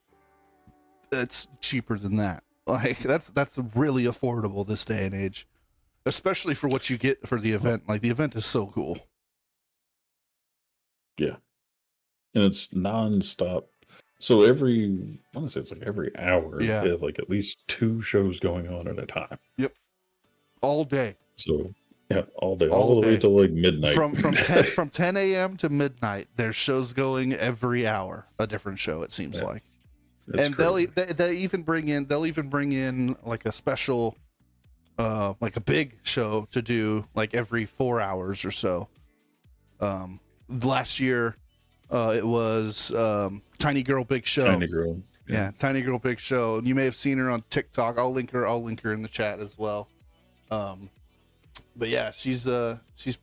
that's cheaper than that. Like, that's really affordable this day and age, especially for what you get for the event. Like, the event is so cool. Yeah. And it's nonstop. So I want to say it's like every hour, they have like at least 2 shows going on at a time. Yep. All day. So yeah, all day, all the way till like midnight. From 10 a.m. to midnight, there's shows going every hour, a different show. It seems like, and they even bring in like a special, like a big show to do like every 4 hours or so. Last year, it was Tiny Girl Big Show. Tiny Girl, yeah, Tiny Girl Big Show. And you may have seen her on TikTok. I'll link her in the chat as well. But yeah, she's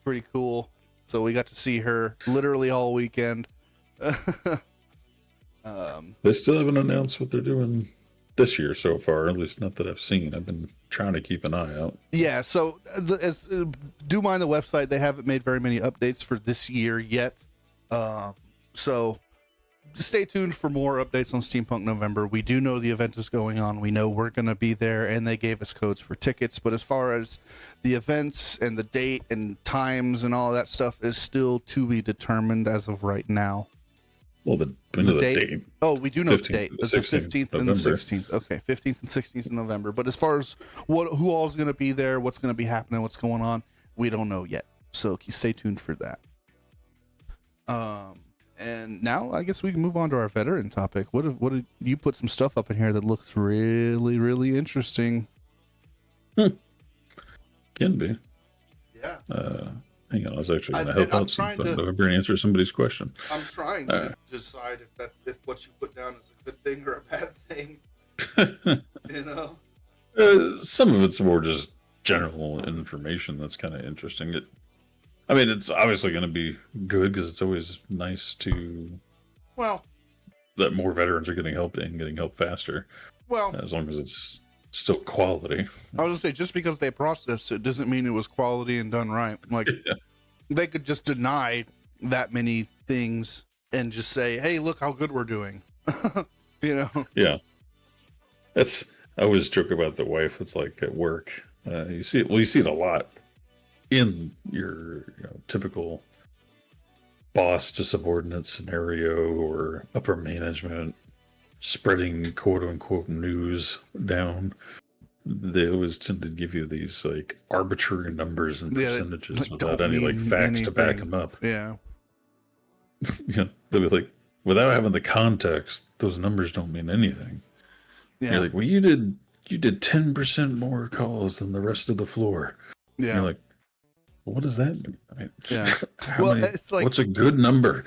pretty cool. So we got to see her literally all weekend. They still haven't announced what they're doing this year so far, at least not that I've seen. I've been trying to keep an eye out. Yeah, so do mind the website. They haven't made very many updates for this year yet. So stay tuned for more updates on Steampunk November. We do know the event is going on. We know we're going to be there, and they gave us codes for tickets. But as far as the events and the date and times and all that stuff is still to be determined as of right now. Well, the date. Oh, we do know the date. It's the 15th and the 16th. Okay, 15th and 16th of November. But as far as who all is going to be there, what's going to be happening, what's going on, we don't know yet. So stay tuned for that. And now I guess we can move on to our veteran topic. What did you put some stuff up in here that looks really, really interesting? Can be. Yeah. Hang on, I was actually going to help out November and answer somebody's question. I'm trying to decide if what you put down is a good thing or a bad thing. Some of it's more just general information that's kind of interesting. It's obviously going to be good because it's always nice that more veterans are getting help and getting help faster. Well, as long as it's still quality. I was going to say, just because they processed it doesn't mean it was quality and done right. Like, they could just deny that many things and just say, hey, look how good we're doing. Yeah. I always joke about the wife. It's like at work. You see it a lot in your typical boss to subordinate scenario or upper management. spreading quote unquote news down, they always tend to give you these like arbitrary numbers and percentages like, without don't any like mean facts to back anything. them up. Yeah. They'll be like, without having the context, those numbers don't mean anything. Yeah. You're like, well, you did 10% more calls than the rest of the floor. Yeah. You're like, well, what does that mean? I mean, Yeah. Well, it's like, what's a good number?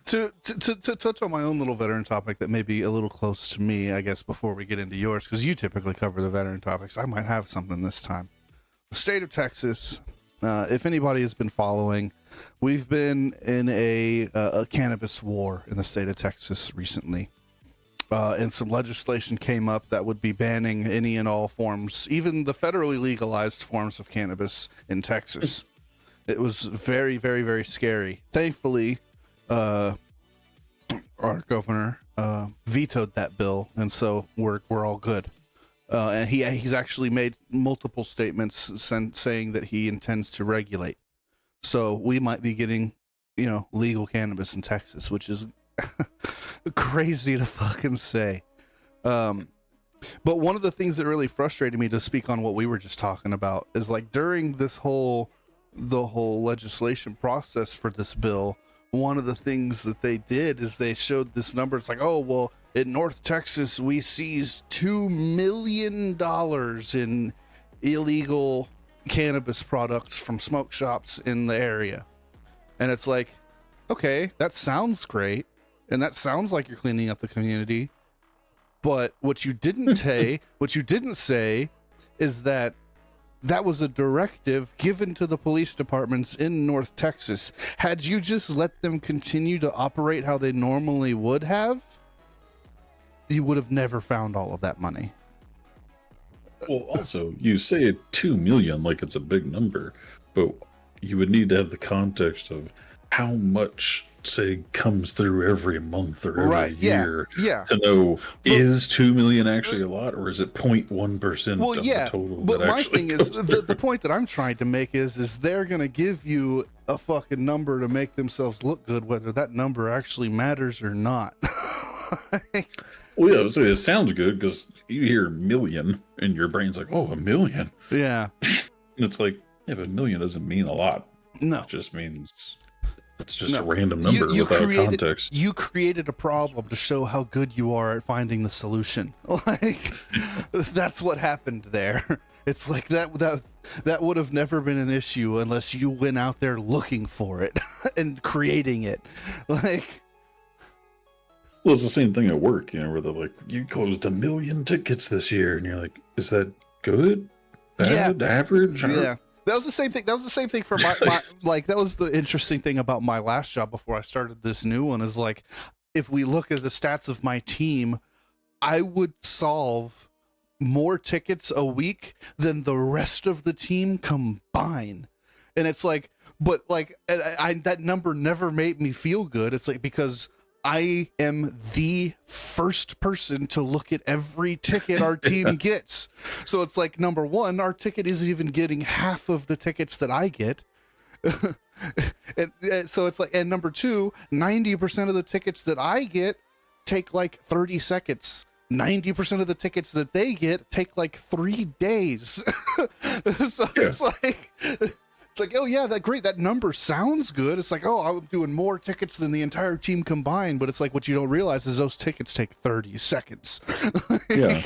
to touch on my own little veteran topic that may be a little close to me, I guess, before we get into yours, because you typically cover the veteran topics. I might have something this time. The state of Texas, if anybody has been following, we've been in a cannabis war in the state of Texas recently. And some legislation came up that would be banning any and all forms, even the federally legalized forms of cannabis in Texas. It was very, very, very scary. Thankfully, our governor vetoed that bill, and so we're all good. And he's actually made multiple statements saying that he intends to regulate. So we might be getting, legal cannabis in Texas, which is crazy to fucking say. But one of the things that really frustrated me, to speak on what we were just talking about, is like during the whole legislation process for this bill, one of the things that they did is they showed this number. It's like, oh, well, in North Texas, we seized $2 million in illegal cannabis products from smoke shops in the area. And it's like, okay, that sounds great. And that sounds like you're cleaning up the community. But what you didn't say is that was a directive given to the police departments in North Texas. Had you just let them continue to operate how they normally would have, you would have never found all of that money. Well, also, you say 2 million like it's a big number, but you would need to have the context of how much, say, comes through every month or every year to know, is 2 million actually a lot, or is it 0.1% of the total? But my thing is, the point that I'm trying to make is they're going to give you a fucking number to make themselves look good, whether that number actually matters or not. Well, yeah, so it sounds good because you hear million and your brain's like, oh, 1 million. Yeah. And it's like, yeah, but 1 million doesn't mean a lot. No. It just means it's just a random number without context. You created a problem to show how good you are at finding the solution. Like, that's what happened there. It's like that would have never been an issue unless you went out there looking for it and creating it. Like, well, it's the same thing at work, where they're like, you closed 1 million tickets this year, and you're like, is that good? Bad? Average? Yeah. That was the same thing. That was the same thing for my like, that was the interesting thing about my last job before I started this new one, is like, if we look at the stats of my team, I would solve more tickets a week than the rest of the team combined. And it's like, but like, that number never made me feel good. It's like, because I am the first person to look at every ticket our team gets. So it's like, number one, our ticket isn't even getting half of the tickets that I get. and so it's like, and number two, 90% of the tickets that I get take like 30 seconds. 90% of the tickets that they get take like 3 days. So it's like, oh yeah, that great. That number sounds good. It's like, oh, I'm doing more tickets than the entire team combined. But it's like, what you don't realize is those tickets take 30 seconds. Yeah.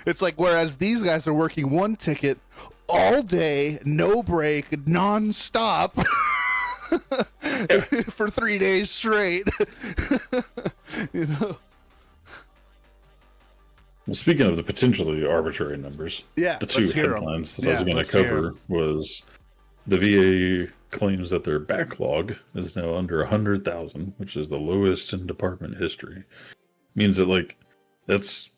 It's like, whereas these guys are working one ticket all day, no break, nonstop for 3 days straight. Well, speaking of the potentially arbitrary numbers, the two headlines that I was going to cover was the VA claims that their backlog is now under 100,000, which is the lowest in department history. Means that, like, that's,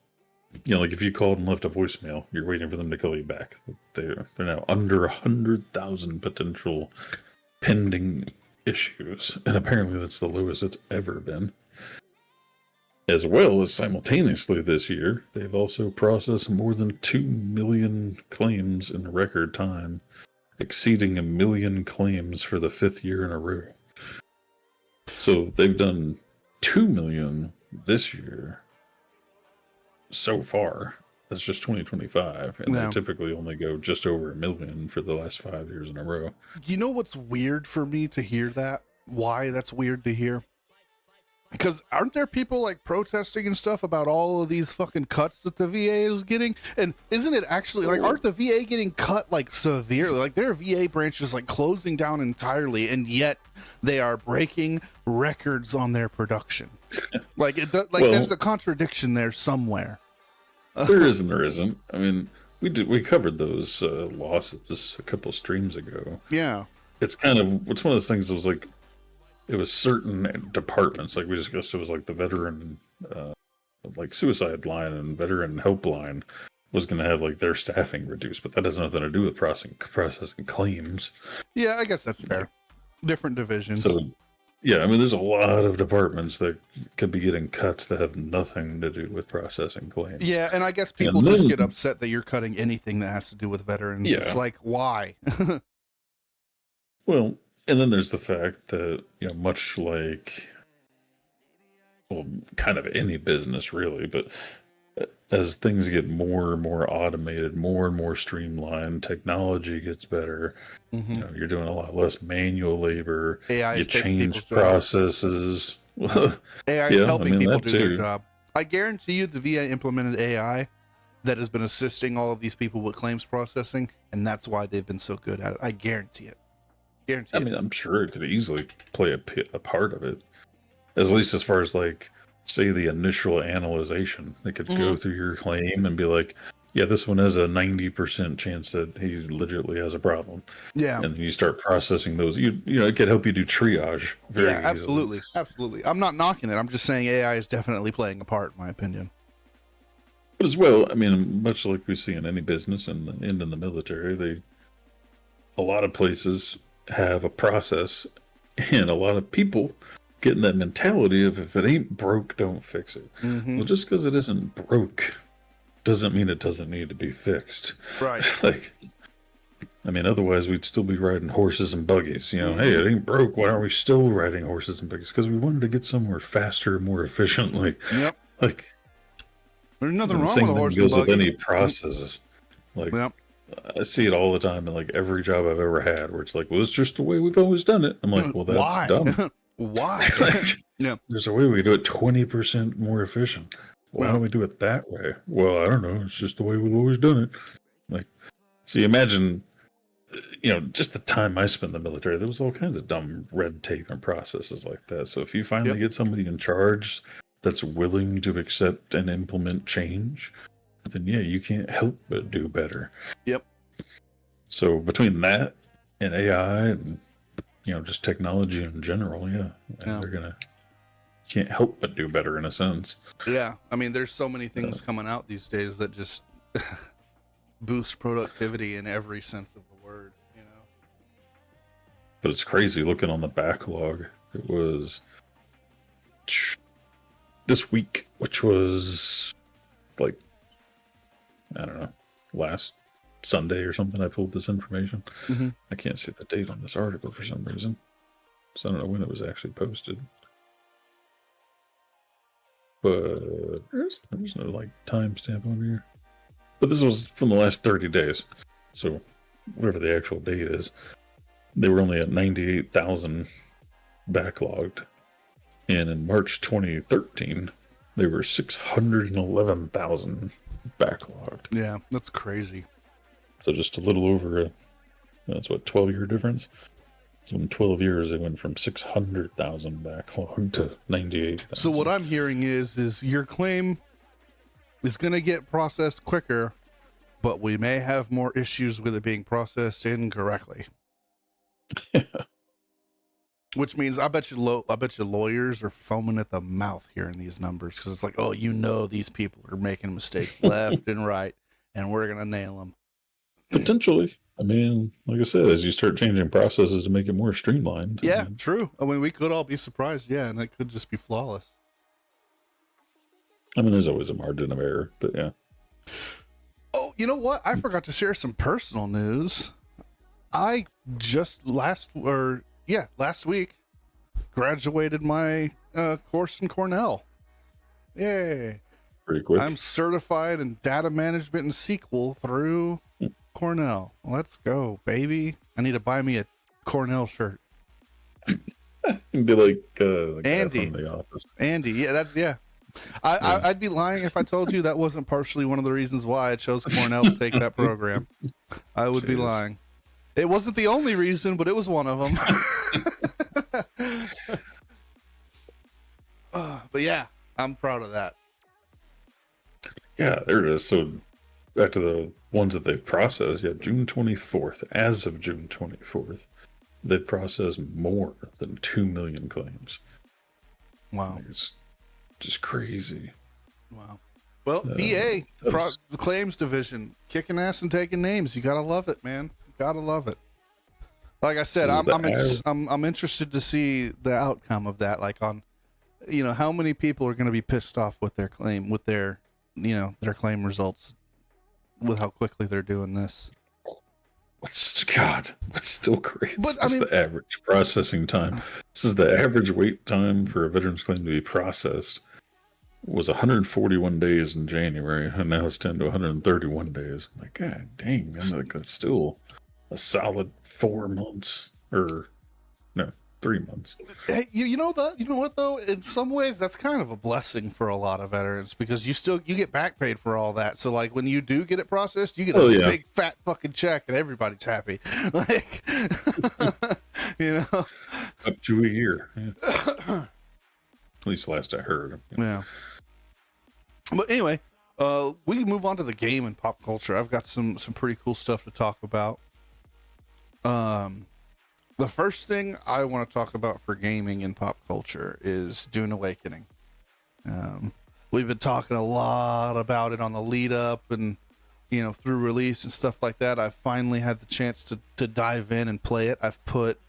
like if you called and left a voicemail, you're waiting for them to call you back. They're now under 100,000 potential pending issues, and apparently that's the lowest it's ever been. As well as simultaneously this year, they've also processed more than 2 million claims in record time, exceeding 1 million claims for the 5th year in a row. So they've done 2 million this year so far. That's just 2025, and Yeah. they typically only go just over 1 million for the last 5 years in a row. You know what's weird for me to hear that? Why that's weird to hear? Because aren't there people like protesting and stuff about all of these fucking cuts that the VA is getting? And isn't it actually like, aren't the VA getting cut like severely? Like their VA branch is like closing down entirely, and yet they are breaking records on their production. Like there's a contradiction there somewhere. There is and there isn't. I mean, we covered those losses a couple streams ago. Yeah. It's one of those things that was like, it was certain departments, like we discussed, it was like the veteran like suicide line and veteran helpline was going to have like their staffing reduced, but that has nothing to do with processing claims. Yeah, I guess that's fair. Different divisions. So yeah, I mean, there's a lot of departments that could be getting cuts that have nothing to do with processing claims. Yeah, and I guess people just get upset that you're cutting anything that has to do with veterans. Yeah. It's like, why? Well, and then there's the fact that, you know, much like, well, kind of any business really, but as things get more and more automated, more and more streamlined, technology gets better. Mm-hmm. You know, you're doing a lot less manual labor. AI you is taking people's change processes. AI is helping people do their too. job. I guarantee you the VA implemented AI that has been assisting all of these people with claims processing, and that's why they've been so good at it. I guarantee it. I mean, I'm sure it could easily play a part of it, at least as far as like, say, the initial analyzation. They could go through your claim and be like, yeah, this one has a 90% chance that he legitimately has a problem. Yeah. And then you start processing those. You know, it could help you do triage. Very easily. Absolutely. Absolutely. I'm not knocking it. I'm just saying AI is definitely playing a part, in my opinion. But as well, I mean, much like we see in any business and in the military, a lot of places have a process, and a lot of people getting that mentality of, if it ain't broke, don't fix it. Mm-hmm. Well, just because it isn't broke doesn't mean it doesn't need to be fixed. Right. Like, I mean, otherwise we'd still be riding horses and buggies. You know, hey, it ain't broke. Why aren't we still riding horses and buggies? Because we wanted to get somewhere faster, more efficiently. Yep. Like, there's nothing wrong same with a thing horse goes and with buggy. any processes. Like, Yep. I see it all the time in like every job I've ever had, where it's like, well, it's just the way we've always done it. I'm like, well, that's Why? dumb. Why? Like, Yeah. there's a way we do it 20% more efficient. Why don't we do it that way? Well, I don't know. It's just the way we've always done it. Like, so you imagine, you know, just the time I spent in the military, there was all kinds of dumb red tape and processes like that. So if you finally get somebody in charge that's willing to accept and implement change, then yeah, you can't help but do better. Yep. So between that and AI and, you know, just technology in general, they're gonna, can't help but do better in a sense. Yeah. I mean, there's so many things coming out these days that just boost productivity in every sense of the word, you know. But it's crazy looking on the backlog. It was this week, which was like, I don't know, last Sunday or something, I pulled this information. Mm-hmm. I can't see the date on this article for some reason, so I don't know when it was actually posted. But there's no like timestamp on here. But this was from the last 30 days, so whatever the actual date is, they were only at 98,000 backlogged, and in March 2013, they were 611,000 backlogged. Yeah, that's crazy. So just a little over, that's what, 12-year difference? So in 12 years, it went from 600,000 backlogged to 98,000. So what I'm hearing is your claim is going to get processed quicker, but we may have more issues with it being processed incorrectly. Which means I bet you lawyers are foaming at the mouth hearing these numbers, because it's like, oh, you know, these people are making mistakes left and right, and we're going to nail them. Potentially. I mean, like I said, as you start changing processes to make it more streamlined. Yeah, I mean, true. I mean, we could all be surprised. Yeah, and it could just be flawless. I mean, there's always a margin of error, but yeah. Oh, you know what? I forgot to share some personal news. I just last week graduated my course in Cornell. Yay. Pretty quick. I'm certified in data management and SQL through Cornell. Let's go, baby. I need to buy me a Cornell shirt. It'd be like Andy. from The Office. Andy, yeah. I'd be lying if I told you that wasn't partially one of the reasons why I chose Cornell to take that program. I would be lying. It wasn't the only reason, but it was one of them. But yeah, I'm proud of that. Yeah, there it is. So back to the ones that they've processed. Yeah, June 24th. As of June 24th, they've processed more than 2 million claims. Wow. It's just crazy. Wow. Well, VA, the claims division, kicking ass and taking names. You gotta love it, man. You gotta love it. Like I said, I'm interested to see the outcome of that. Like on, how many people are going to be pissed off with their claim, with their claim results, with how quickly they're doing this. What's still crazy? But, The average processing time. This is the average wait time for a veteran's claim to be processed was 141 days in January, and now it's 10 to 131 days. I'm like, God dang, man, that's still a solid 4 months, or no, 3 months. Hey, you know what though? In some ways, that's kind of a blessing for a lot of veterans, because you get back paid for all that. So like when you do get it processed, you get a big fat fucking check, and everybody's happy. Like, up to a year. Yeah. At least last I heard. Yeah. But anyway, we can move on to the game and pop culture. I've got some pretty cool stuff to talk about. The first thing I want to talk about for gaming and pop culture is Dune Awakening. We've been talking a lot about it on the lead up and, through release and stuff like that. I've finally had the chance to dive in and play it. I've put,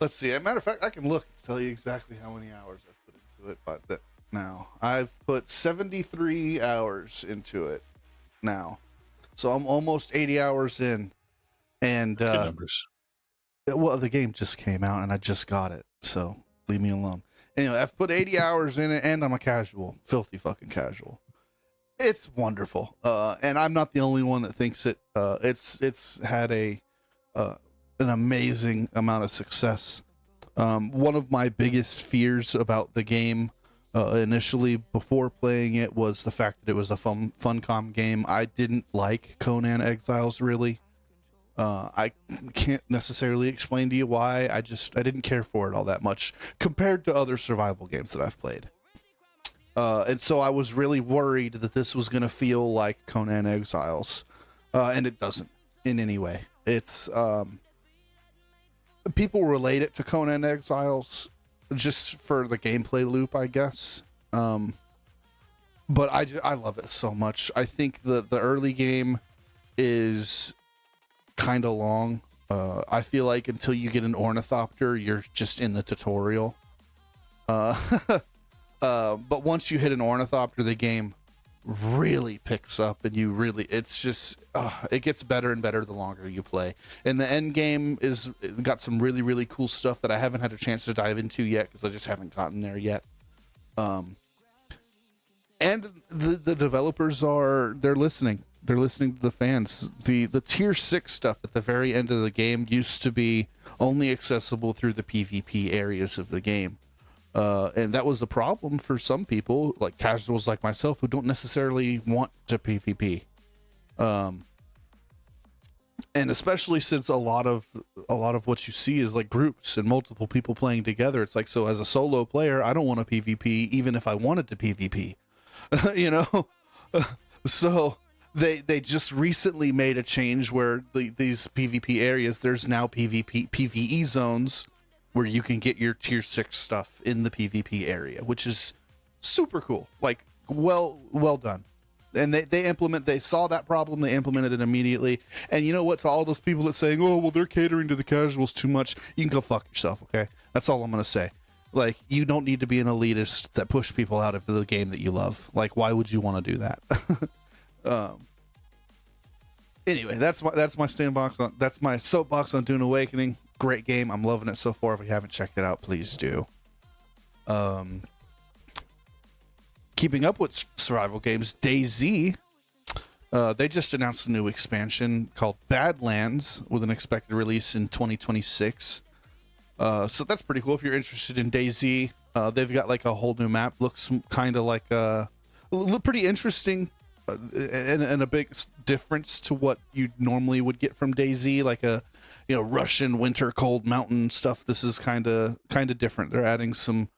let's see, as a matter of fact, I can look and tell you exactly how many hours I've put into it, but now I've put 73 hours into it now. So I'm almost 80 hours in, and, good numbers. Well, the game just came out and I just got it, so leave me alone. Anyway, I've put 80 hours in it, and I'm a casual, filthy fucking casual. It's wonderful, and I'm not the only one that thinks it. It's had an amazing amount of success. One of my biggest fears about the game initially before playing it was the fact that it was a Funcom game. I didn't like Conan Exiles really. I can't necessarily explain to you why. I didn't care for it all that much compared to other survival games that I've played. And so I was really worried that this was going to feel like Conan Exiles. And it doesn't in any way. It's, people relate it to Conan Exiles just for the gameplay loop, I guess. But I love it so much. I think the early game is kind of long. I feel like until you get an ornithopter, you're just in the tutorial. But once you hit an ornithopter, the game really picks up, and it's just it gets better and better the longer you play. And the end game is got some really, really cool stuff that I haven't had a chance to dive into yet because I just haven't gotten there yet. And the developers they're listening. They're listening to the fans. The tier 6 stuff at the very end of the game used to be only accessible through the PvP areas of the game. And that was a problem for some people, like casuals like myself, who don't necessarily want to PvP. And especially since a lot of what you see is like groups and multiple people playing together. It's like, so as a solo player, I don't want to PvP even if I wanted to PvP. So they just recently made a change where these PvP areas, there's now PvE zones where you can get your tier 6 stuff in the PvP area, which is super cool. Like, well done. And they saw that problem, they implemented it immediately. And you know what, to all those people that saying, oh, well, they're catering to the casuals too much, you can go fuck yourself, okay? That's all I'm going to say. Like, you don't need to be an elitist that push people out of the game that you love. Like, why would you want to do that? Anyway, that's my soapbox on Dune Awakening. Great game. I'm loving it so far. If you haven't checked it out, please do. Um, keeping up with survival games, DayZ, they just announced a new expansion called Badlands with an expected release in 2026. So that's pretty cool if you're interested in DayZ. They've got like a whole new map, looks kind of like pretty interesting, and a big difference to what you normally would get from DayZ, like a Russian winter cold mountain stuff. This is kind of different. They're adding some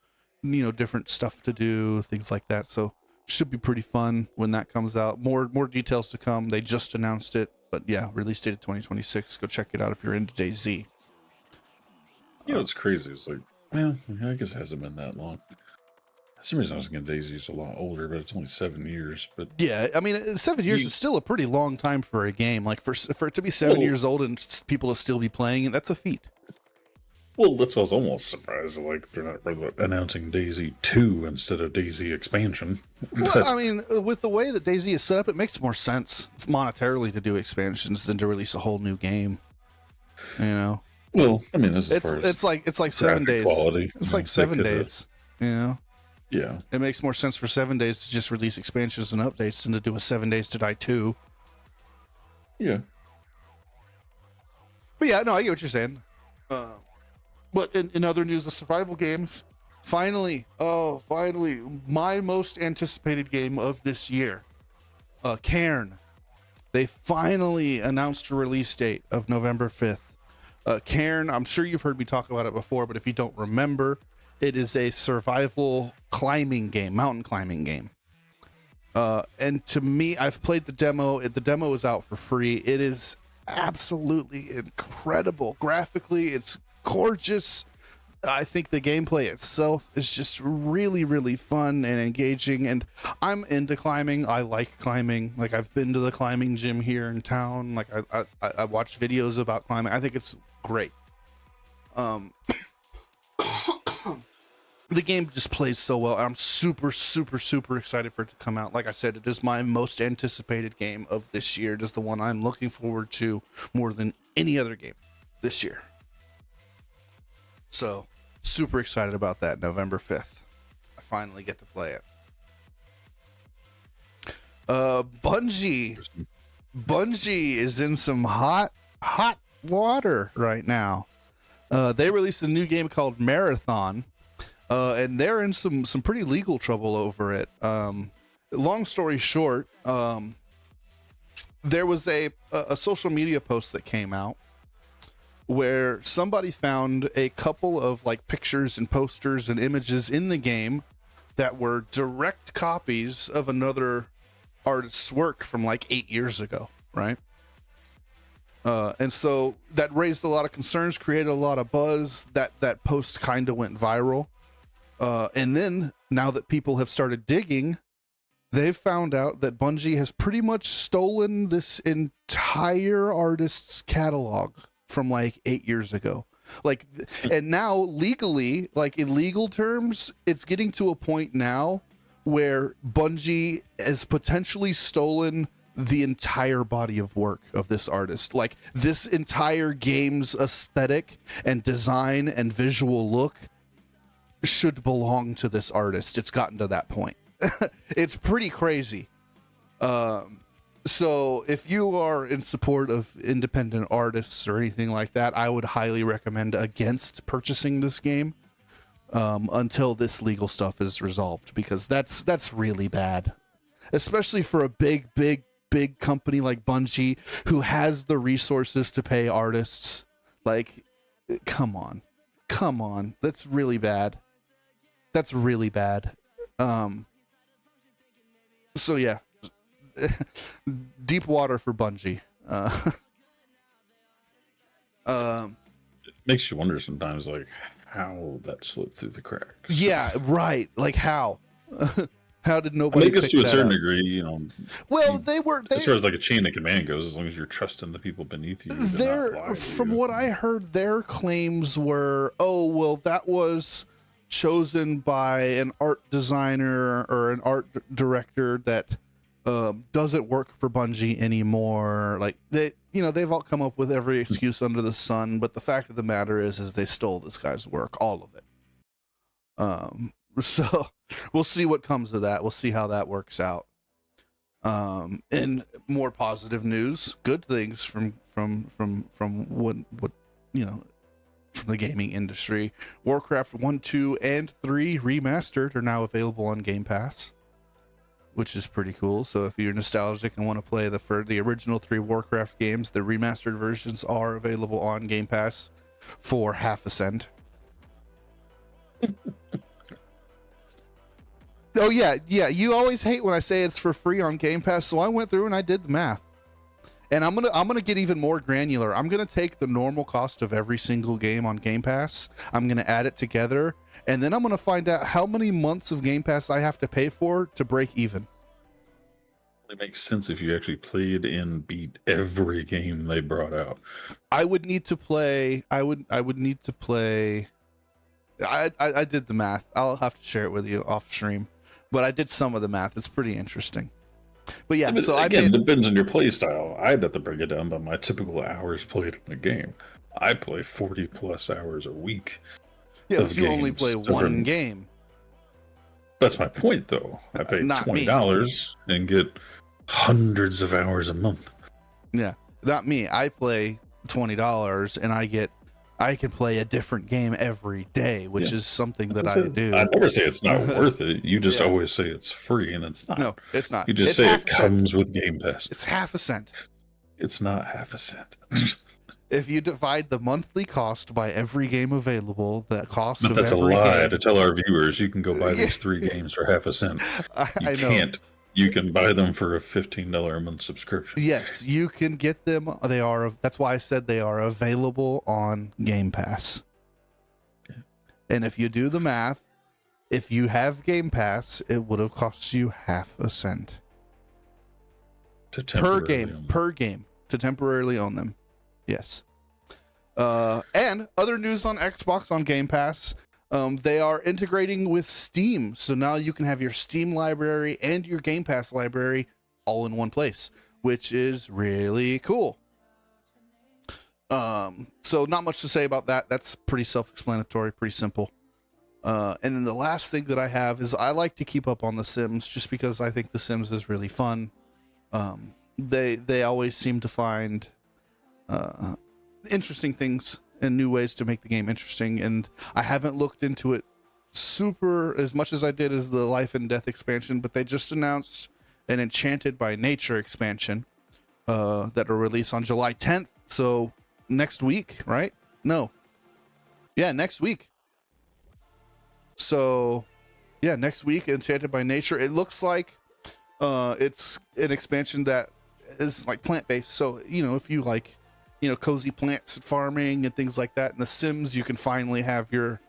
different stuff to do, things like that. So should be pretty fun when that comes out. More details to come. They just announced it, but yeah, release date of 2026. Go check it out if you're into DayZ. It's crazy. It's like, well, I guess it hasn't been that long. For some reason I was thinking DayZ's a lot older, but it's only 7 years. But yeah, I mean, 7 years is still a pretty long time for a game. Like for it to be 7 years old and people to still be playing it, that's a feat. Well, that's why I was almost surprised. Like they're not announcing DayZ 2 instead of DayZ expansion. Well, I mean, with the way that DayZ is set up, it makes more sense monetarily to do expansions than to release a whole new game. Well, I mean, it's like 7 days. Quality, it's like 7 days. Yeah. It makes more sense for 7 days to just release expansions and updates than to do a 7 Days to Die 2. Yeah. But yeah, no, I get what you're saying. But in other news, the survival games, finally, my most anticipated game of this year, Cairn. They finally announced a release date of November 5th. Cairn, I'm sure you've heard me talk about it before, but if you don't remember, it is a survival climbing game, mountain climbing game. And to me, I've played the demo. The demo is out for free. It is absolutely incredible. Graphically, it's gorgeous. I think the gameplay itself is just really, really fun and engaging. And I'm into climbing. I like climbing. Like, I've been to the climbing gym here in town. Like, I watched videos about climbing. I think it's great. The game just plays so well. I'm super, super, super excited for it to come out. Like I said, it is my most anticipated game of this year. It is the one I'm looking forward to more than any other game this year. So, super excited about that. November 5th. I finally get to play it. Bungie is in some hot water right now. They released a new game called Marathon. And they're in some pretty legal trouble over it. Long story short, there was a social media post that came out where somebody found a couple of like pictures and posters and images in the game that were direct copies of another artist's work from like 8 years ago, right? And so that raised a lot of concerns, created a lot of buzz. That post kind of went viral. And then now that people have started digging, they've found out that Bungie has pretty much stolen this entire artist's catalog from like 8 years ago. Like, and now legally, like in legal terms, it's getting to a point now where Bungie has potentially stolen the entire body of work of this artist. Like, this entire game's aesthetic and design and visual look should belong to this artist. It's gotten to that point. It's pretty crazy. So if you are in support of independent artists or anything like that, I would highly recommend against purchasing this game until this legal stuff is resolved, because that's really bad, especially for a big company like Bungie who has the resources to pay artists. Like, come on, that's really bad. That's really bad. So yeah, deep water for Bungie. It makes you wonder sometimes, like, how that slipped through the cracks. Yeah, right. Like, how? How did nobody? I guess to a certain up? degree, you know. Well, they were. As far as like a chain of command goes, as long as you're trusting the people beneath you. From what I heard, their claims were, oh, well, that was chosen by an art designer or an art director that doesn't work for Bungie anymore. Like, they've all come up with every excuse under the sun, but the fact of the matter is they stole this guy's work, all of it. So we'll see what comes of that. We'll see how that works out. And more positive news, good things from what you know, from the gaming industry. Warcraft 1, 2, and 3 remastered are now available on Game Pass, which is pretty cool. So if you're nostalgic and want to play the original 3 Warcraft games, the remastered versions are available on Game Pass for half a cent. Oh yeah. You always hate when I say it's for free on Game Pass, so I went through and I did the math. And I'm gonna get even more granular. I'm gonna take the normal cost of every single game on Game Pass. I'm gonna add it together, and then I'm gonna find out how many months of Game Pass I have to pay for to break even. It makes sense if you actually played and beat every game they brought out. I would need to play. I did the math. I'll have to share it with you off stream, but I did some of the math. It's pretty interesting. But yeah, so again, it depends on your play style. I'd have to break it down by my typical hours played in a game. I play 40 plus hours a week. Yeah, but you only play one game. That's my point, though. I pay $20 and get hundreds of hours a month. Yeah, not me. I play $20 and I can play a different game every day, which is something that I do. I never say it's not worth it. You just always say it's free, and it's not. No, it's not. You just say it comes with Game Pass. It's half a cent. It's not half a cent. If you divide the monthly cost by every game available, the cost of that's every a lie game, to tell our viewers you can go buy these 3 games for half a cent. You can't. You can buy them for a $15 a month subscription. Yes, you can get them. That's why I said they are available on Game Pass. Okay. And if you do the math, if you have Game Pass, it would have cost you half a cent per game to temporarily own them. Yes. And other news on Xbox on Game Pass. They are integrating with Steam, so now you can have your Steam library and your Game Pass library all in one place, which is really cool. So not much to say about that. That's pretty self-explanatory, pretty simple. And then the last thing that I have is I like to keep up on The Sims just because I think The Sims is really fun. They always seem to find interesting things and new ways to make the game interesting, and I haven't looked into it super as much as I did as the Life and Death expansion, but they just announced an Enchanted by Nature expansion that will release on July 10th, so next week, right? No. Yeah, next week. So, yeah, next week, Enchanted by Nature. It looks like it's an expansion that is like plant-based, so, you know, if you like, you know, cozy plants and farming and things like that. In The Sims, you can finally have your,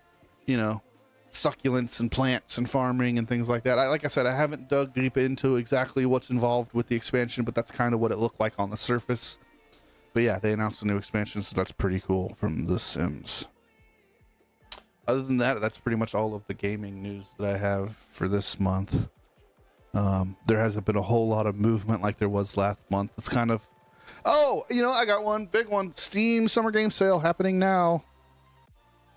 you know, succulents and plants and farming and things like that. Like I said, I haven't dug deep into exactly what's involved with the expansion, but that's kind of what it looked like on the surface. But yeah, they announced a new expansion, so that's pretty cool from The Sims. Other than that, that's pretty much all of the gaming news that I have for this month. There hasn't been a whole lot of movement like there was last month. It's kind of, oh, you know, I got one big one. Steam Summer Game Sale happening now.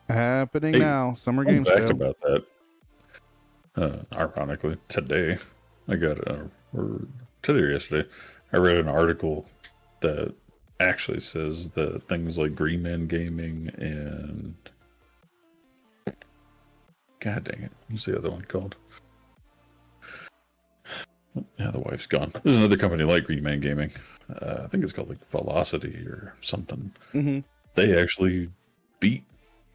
Summer Game Sale. About that. Ironically, today, or today or yesterday, I read an article that actually says that things like RUM-Gaming and God dang it, what's the other one called? Yeah, the wife's gone. There's another company like RUM-Gaming. I think it's called like Velocity or something. Mm-hmm. They actually beat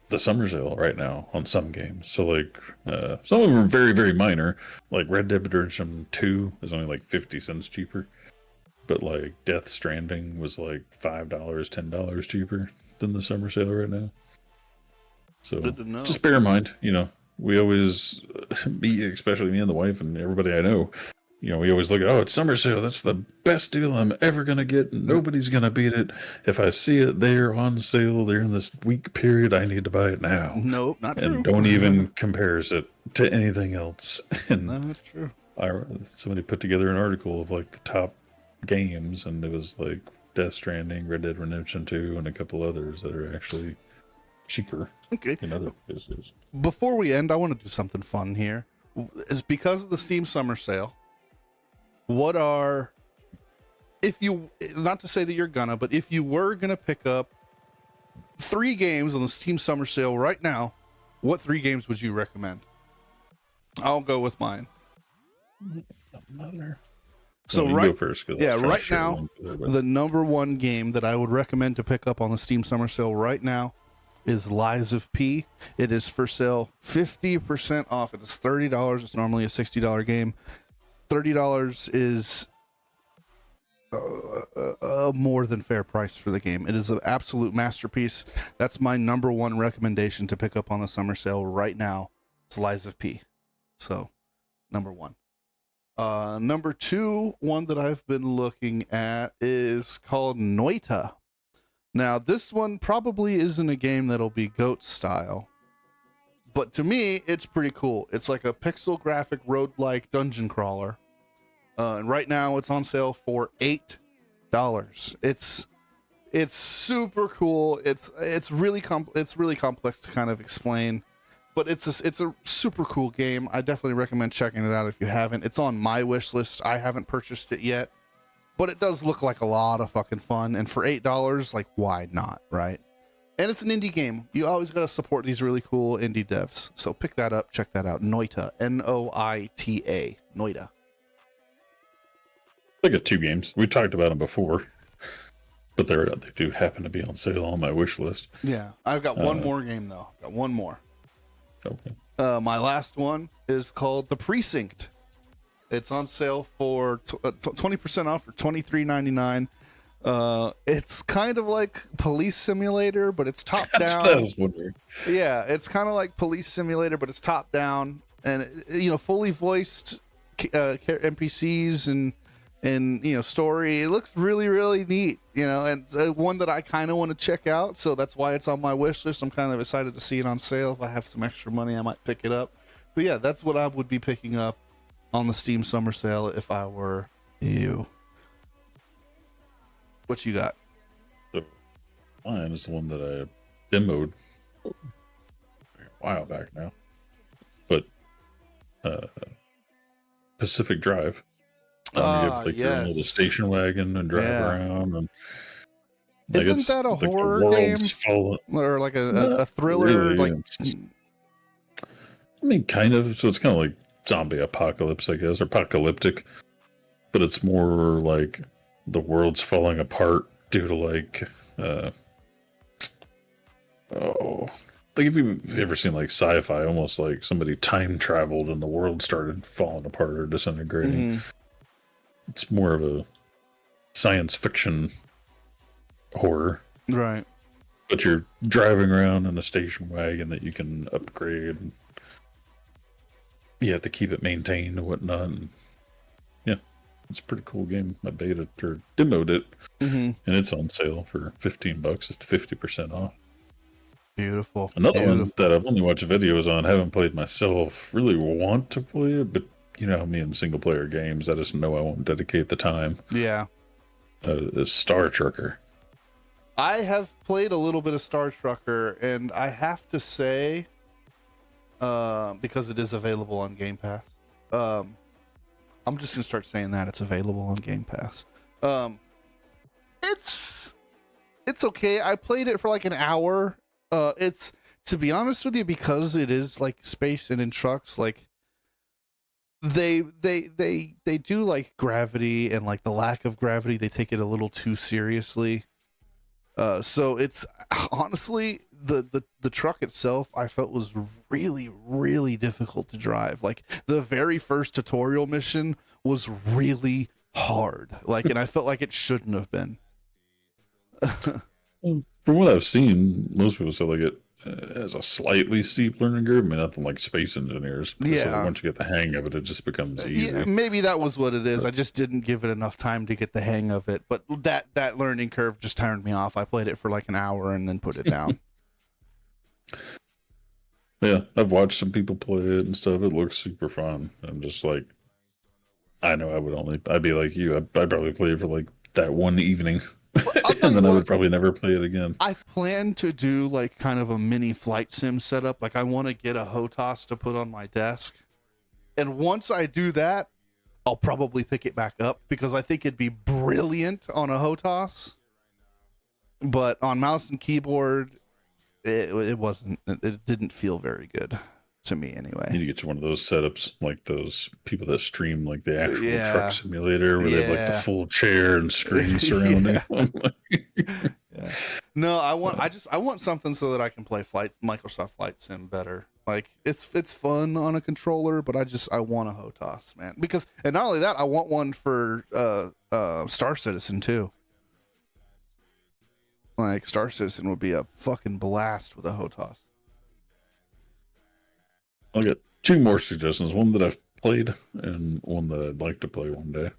the summer sale right now on some games. So like some of them are very, very minor. Like Red Dead Redemption 2 is only like 50 cents cheaper. But like Death Stranding was like $5, $10 cheaper than the summer sale right now. So just bear in mind, you know, we always, especially me and the wife and everybody I know, you know, we always look at, oh, it's summer sale. That's the best deal I'm ever going to get. Nobody's going to beat it. If I see it there on sale, there in this week period, I need to buy it now. No, not true. And don't even compare it to anything else. And no, that's true. Somebody put together an article of like the top games, and it was like Death Stranding, Red Dead Redemption 2, and a couple others that are actually cheaper Okay. in other places. Before we end, I want to do something fun here. Is because of the Steam Summer Sale. What are, if you, not to say that you're gonna, but if you were gonna pick up 3 games on the Steam Summer Sale right now, what 3 games would you recommend? I'll go with mine. So you right, go first, yeah, right now, the number 1 game that I would recommend to pick up on the Steam Summer Sale right now is Lies of P. It is for sale 50% off. It is $30. It's normally a $60 game. $30 is a more than fair price for the game. It is an absolute masterpiece. That's my number 1 recommendation to pick up on the summer sale right now. It's Lies of P. So, number 1. Number 2, one that I've been looking at is called Noita. Now, this one probably isn't a game that'll be GOAT style, but to me, it's pretty cool. It's like a pixel graphic roguelike dungeon crawler. And right now it's on sale for $8. It's super cool. It's really complex to kind of explain, but it's a super cool game. I definitely recommend checking it out if you haven't. It's on my wish list. I haven't purchased it yet, but it does look like a lot of fucking fun. And for $8, like, why not, right? And it's an indie game. You always got to support these really cool indie devs. So pick that up. Check that out. Noita. Noita. Noita. I got 2 games. We talked about them before, but they do happen to be on sale on my wish list. Yeah. I've got one more game, though. Got one more. Okay. My last one is called The Precinct. It's on sale for 20% off for $23.99. It's kind of like Police Simulator, but it's top down. That's what I was wondering. Yeah, it's kind of like Police Simulator, but it's top down, and fully voiced NPCs and story. It looks really, really neat, and one that I kind of want to check out. So that's why it's on my wish list. I'm kind of excited to see it on sale. If I have some extra money, I might pick it up. But yeah, that's what I would be picking up on the Steam Summer Sale if I were you. What you got? So mine is the one that I demoed a while back now, but Pacific Drive. You have your little station wagon and drive around, and isn't that a horror game or like a thriller? Really, I mean, kind of. So it's kind of like zombie apocalypse, I guess, or apocalyptic, but it's more like the world's falling apart due to like if you've ever seen like sci-fi, almost like somebody time traveled and the world started falling apart or disintegrating. Mm-hmm. It's more of a science fiction horror. Right. But you're driving around in a station wagon that you can upgrade. And you have to keep it maintained and whatnot. And yeah, it's a pretty cool game. I beta or demoed it, and it's on sale for $15. It's 50% off. Beautiful. Another one that I've only watched videos on, haven't played myself. Really want to play it, but you know me in single player games, I just know I won't dedicate the time. Yeah. Is Star Trucker. I have played a little bit of Star Trucker, and I have to say, because it is available on Game Pass, I'm just gonna start saying that it's available on Game Pass. It's okay. I played it for like an hour. It's, to be honest with you, because it is like space and in trucks, like they do like gravity and like the lack of gravity, they take it a little too seriously. So it's honestly the truck itself I felt was really, really difficult to drive. Like the very first tutorial mission was really hard. Like, and I felt like it shouldn't have been. From what I've seen, most people say like it has a slightly steep learning curve. I mean, nothing like space engineers. Yeah. So once you get the hang of it, it just becomes easy. Yeah, maybe that was what it is. I just didn't give it enough time to get the hang of it. But that learning curve just turned me off. I played it for like an hour and then put it down. Yeah, I've watched some people play it and stuff. It looks super fun. I'm just like, I know I'd be like you. I'd probably play it for like that one evening I'll tell And you then I what, would probably never play it again. I plan to do like kind of a mini flight sim setup. Like I want to get a HOTAS to put on my desk. And once I do that, I'll probably pick it back up because I think it'd be brilliant on a HOTAS. But on mouse and keyboard, it wasn't, it didn't feel very good to me You anyway. need to get you one of those setups, like those people that stream like the actual Yeah. truck simulator, where they have like Yeah. the full chair and screen surrounding. Yeah. No, I want something so that I can play Microsoft Flight Sim better. Like it's fun on a controller, but I want a HOTAS, man. Because, and not only that, I want one for Star Citizen too. Like Star Citizen would be a fucking blast with a HOTAS. I'll get two more suggestions, one that I've played and one that I'd like to play one day.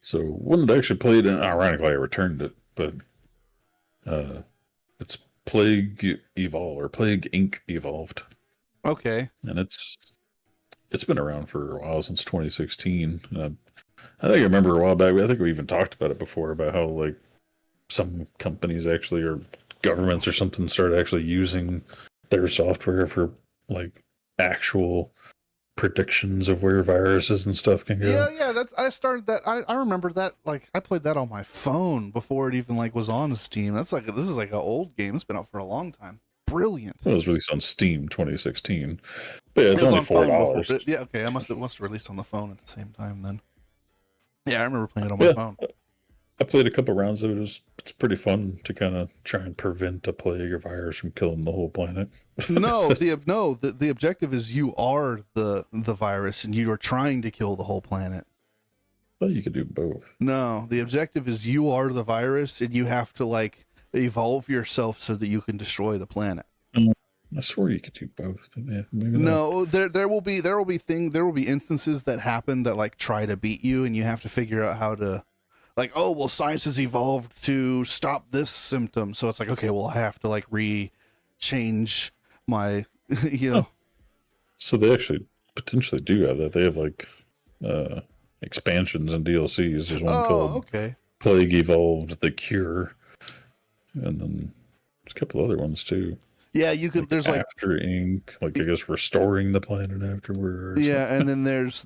So one that I actually played, and ironically I returned it, but it's Plague Inc. Evolved. Okay. And it's been around for a while, since 2016. I think I remember a while back, I think we even talked about it before, about how like some companies actually, or governments or something, started actually using their software for like actual predictions of where viruses and stuff can go. Yeah, I started that. I remember that. Like I played that on my phone before it even like was on Steam. This is like an old game. It's been out for a long time. Brilliant. It was released on Steam 2016, but yeah, it's It was only on phone $4. before. Yeah, okay. I must have released on the phone at the same time then. Yeah, I remember playing it on my phone. I played a couple rounds of it. It's pretty fun to kind of try and prevent a plague or virus from killing the whole planet. The objective is you are the virus and you are trying to kill the whole planet. Well, you could do both. No, the objective is you are the virus and you have to like evolve yourself so that you can destroy the planet. I swore you could do both, but yeah, maybe no. There will be instances that happen that like try to beat you, and you have to figure out how to, like, oh well, science has evolved to stop this symptom, so it's like, okay, well, I have to like change my, you know. So they actually potentially do have that. They have like expansions and DLCs. There's one called Plague Evolved: The Cure, and then there's a couple other ones too. Yeah, you could. Like there's like After Ink, like I guess restoring the planet afterwards. Yeah, and then there's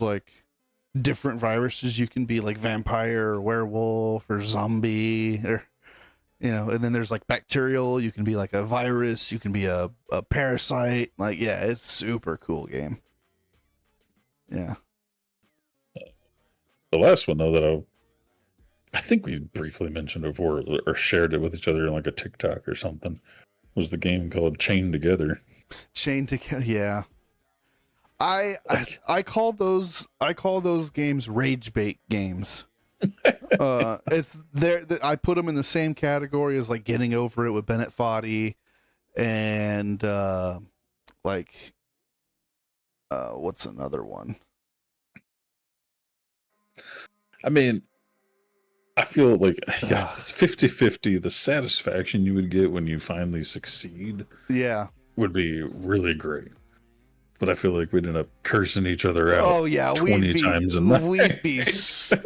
like different viruses you can be, like vampire or werewolf or zombie, or you know, and then there's like bacterial. You can be like a virus. You can be a parasite. Like, yeah, it's super cool game. Yeah. The last one though that I think we briefly mentioned before, or shared it with each other in like a TikTok or something, was the game called Chained Together. Chained Together, yeah. I call those games rage bait games. It's there. I put them in the same category as like Getting Over It with Bennett Foddy, and what's another one? I mean, I feel like, yeah, it's 50-50. The satisfaction you would get when you finally succeed, would be really great. But I feel like we'd end up cursing each other out. Oh yeah, 20 times a night. We'd be.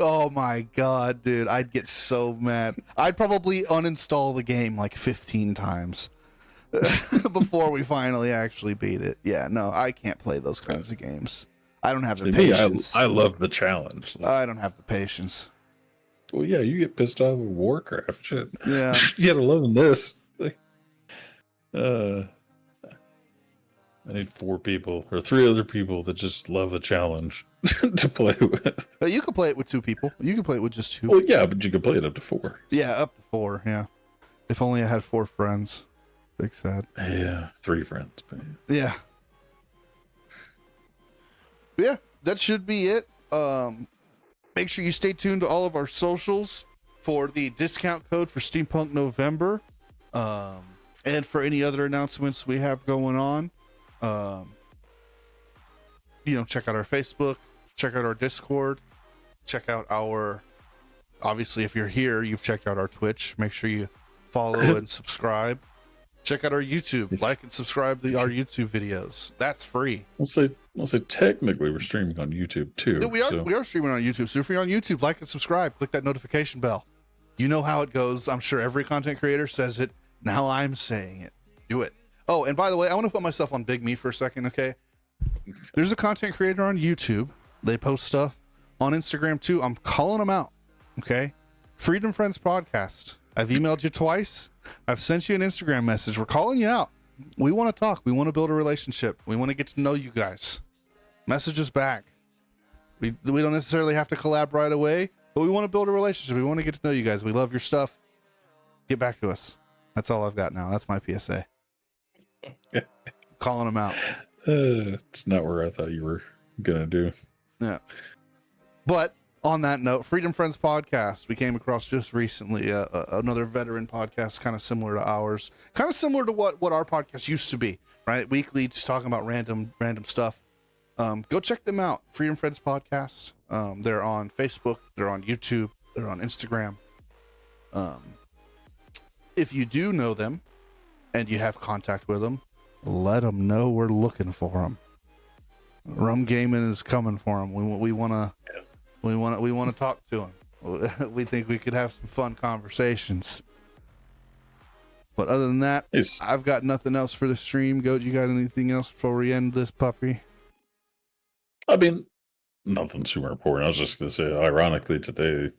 Oh my god, dude, I'd get so mad. I'd probably uninstall the game like 15 times before we finally actually beat it. Yeah, no, I can't play those kinds of games. I don't have the patience. I love the challenge. I don't have the patience. Well, yeah, you get pissed off with Warcraft. Shit. Yeah. You gotta love this. I need 4 people or 3 other people that just love a challenge to play with. You can play it with 2 people. You can play it with just 2. Well, yeah, but you can play it up to 4. Yeah, up to 4. Yeah. If only I had 4 friends. Big sad. Yeah, 3 friends. But yeah. Yeah, that should be it. Make sure you stay tuned to all of our socials for the discount code for Steampunk November, and for any other announcements we have going on. Check out our Facebook, check out our Discord, check out obviously if you're here, you've checked out our Twitch. Make sure you follow and subscribe. Check out our YouTube. Like and subscribe to our YouTube videos. That's free. Let's say technically we're streaming on YouTube too. Yeah, we are streaming on YouTube. So if you're on YouTube, like and subscribe. Click that notification bell. You know how it goes. I'm sure every content creator says it. Now I'm saying it. Do it. Oh, and by the way, I want to put myself on Big Me for a second, okay? There's a content creator on YouTube. They post stuff on Instagram too. I'm calling them out, okay? Freedom Friends Podcast. I've emailed you twice. I've sent you an Instagram message. We're calling you out. We want to talk. We want to build a relationship. We want to get to know you guys. Message us back. We don't necessarily have to collab right away, but we want to build a relationship. We want to get to know you guys. We love your stuff. Get back to us. That's all I've got now. That's my PSA. Calling them out. It's not where I thought you were gonna do. Yeah. But on that note, Freedom Friends Podcast, we came across just recently another veteran podcast, kind of similar to ours, kind of similar to what our podcast used to be, right? Weekly, just talking about random stuff. Go check them out. Freedom Friends Podcast. They're on Facebook. They're on YouTube. They're on Instagram. If you do know them and you have contact with them, let them know we're looking for them. RUM-Gaming is coming for them. We want to talk to them. We think we could have some fun conversations. But other than that, I've got nothing else for the stream. Goat, you got anything else before we end this puppy? I mean, nothing super important. I was just gonna say, ironically, today,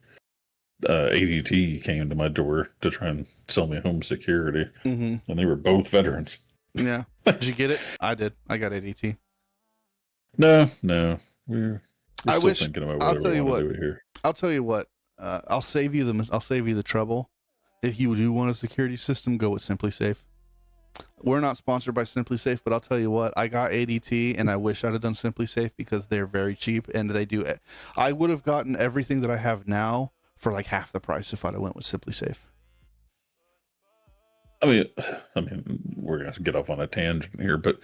ADT came to my door to try and sell me home security, and they were both veterans. Yeah. Did you get it? I did. I got ADT. No. We're I still wish. thinking about I'll what tell we you want what. to do here. I'll tell you what. I'll save you the trouble. If you do want a security system, go with Simply Safe. We're not sponsored by Simply Safe, but I'll tell you what. I got ADT, and I wish I'd have done Simply Safe because they're very cheap, and they do it. I would have gotten everything that I have now for like half the price if I'd have went with Simply Safe. I mean, we're gonna get off on a tangent here, but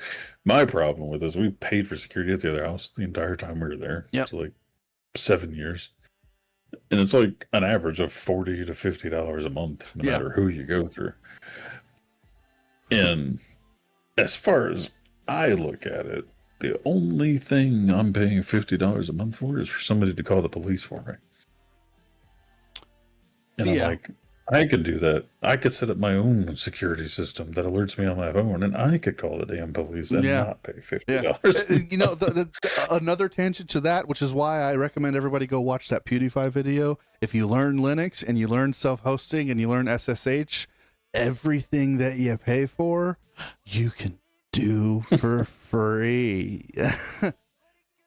my problem with this, we paid for security at the other house the entire time we were there. Yep. So like 7 years, and it's like an average of $40 to $50 a month, no matter who you go through. And as far as I look at it, the only thing I'm paying $50 a month for is for somebody to call the police for me. And I'm like, I could do that. I could set up my own security system that alerts me on my phone, and I could call the damn police and not pay $50. You know, another tangent to that, which is why I recommend everybody go watch that PewDiePie video. If you learn Linux and you learn self-hosting and you learn SSH, everything that you pay for, you can do for free.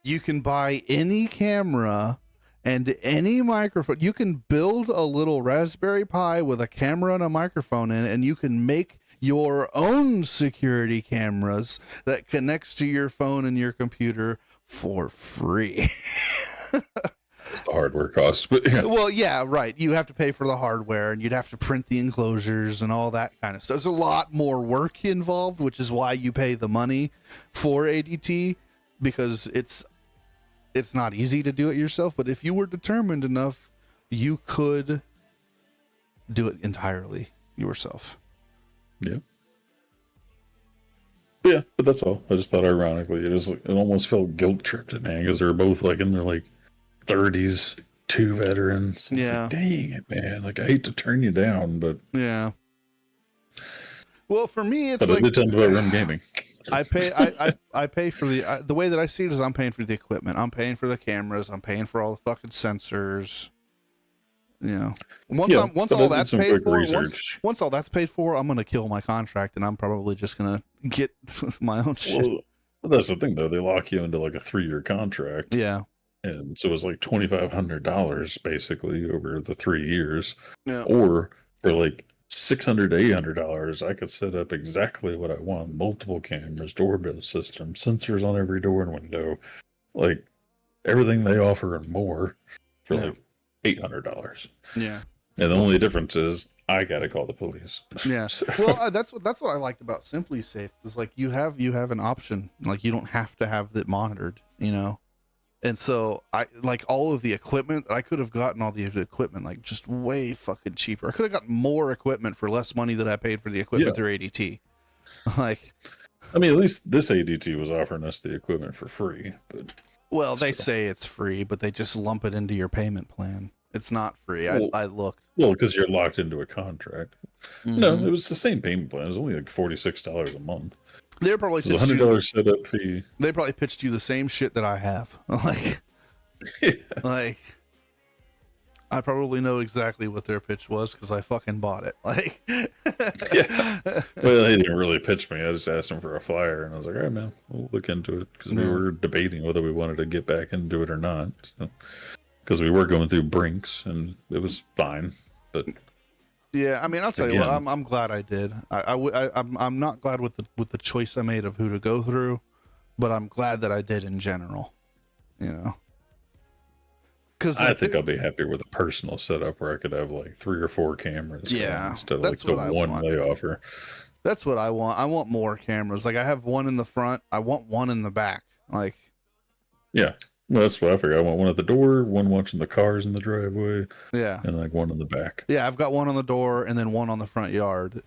You can buy any camera and any microphone. You can build a little Raspberry Pi with a camera and a microphone in it, and you can make your own security cameras that connects to your phone and your computer for free. The hardware costs, but Well, yeah, right. You have to pay for the hardware, and you'd have to print the enclosures and all that kind of stuff. There's a lot more work involved, which is why you pay the money for ADT, because it's not easy to do it yourself. But if you were determined enough, you could do it entirely yourself. Yeah. Yeah, but that's all. I just thought, ironically, it almost felt guilt tripped at me because they were both like in their like 30s, two veterans. Yeah. Like, dang it, man. Like, I hate to turn you down, but yeah. Well, for me, it's but like I did tell them about RUM-Gaming. I pay for the way that I see it is I'm paying for the equipment. I'm paying for the cameras. I'm paying for all the fucking sensors. You know, once all that's paid for, once all that's paid for, I'm gonna kill my contract, and I'm probably just gonna get my own shit. Well, that's the thing, though. They lock you into like a 3-year contract. Yeah. And so it was like $2,500 basically over the 3 years. Yeah. Or for like $600 to $800, I could set up exactly what I want: multiple cameras, doorbell system, sensors on every door and window, like everything they offer and more for like $800. Yeah. And the only difference is I gotta call the police. Yeah. Well, that's what I liked about Simply Safe is like you have an option. Like you don't have to have it monitored. You know, And so I like all of the equipment. I could have gotten all the equipment like just way fucking cheaper. I could have gotten more equipment for less money than I paid for the equipment through ADT. Like, I mean, at least this ADT was offering us the equipment for free. But well, they say it's free, but they just lump it into your payment plan. It's not free. Well, I looked. Well, because you're locked into a contract. Mm-hmm. No, it was the same payment plan. It was only like $46 a month. They're probably so $100 setup fee. They probably pitched you the same shit that I have. Like, Yeah. like I probably know exactly what their pitch was because I fucking bought it. Like, Yeah. Well, they didn't really pitch me. I just asked them for a flyer, and I was like, "All right, man, we'll look into it," because we were debating whether we wanted to get back into it or not. Because we were going through Brinks, and it was fine. But yeah, I mean, I'll tell you what, I'm glad I did. I'm not glad with the choice I made of who to go through, but I'm glad that I did in general. You know. Because I think I'll be happier with a personal setup where I could have like 3 or 4 cameras. Yeah, instead of like the one they offer. That's what I want. I want more cameras. Like I have one in the front. I want one in the back. Like, yeah, well, that's what I figured. I want one at the door, one watching the cars in the driveway. Yeah, and like one in the back. Yeah, I've got one on the door and then one on the front yard,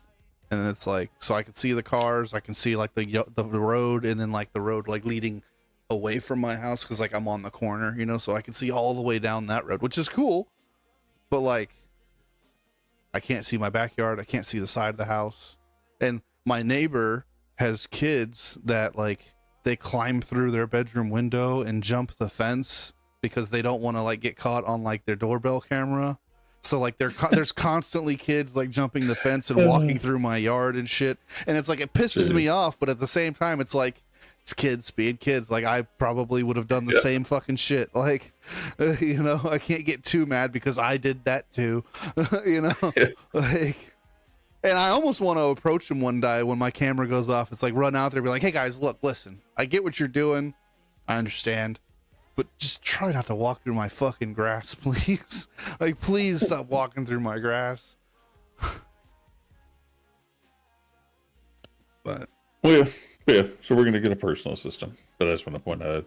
and it's like so I can see the cars. I can see like the road, and then like the road like leading away from my house because like I'm on the corner, you know, so I can see all the way down that road, which is cool. But like I can't see my backyard, I can't see the side of the house. And my neighbor has kids that like they climb through their bedroom window and jump the fence because they don't want to like get caught on like their doorbell camera. So like there's constantly kids like jumping the fence and walking through my yard and shit, and it's like it pisses me off, but at the same time it's like it's kids being kids. Like I probably would have done the same fucking shit. Like, you know, I can't get too mad because I did that too. You know, like, and I almost want to approach him one day when my camera goes off. It's like run out there and be like, "Hey guys, look, listen, I get what you're doing. I understand, but just try not to walk through my fucking grass, please. Like, please stop walking through my grass." But well, yeah, so we're gonna get a personal system, but I just want to point out,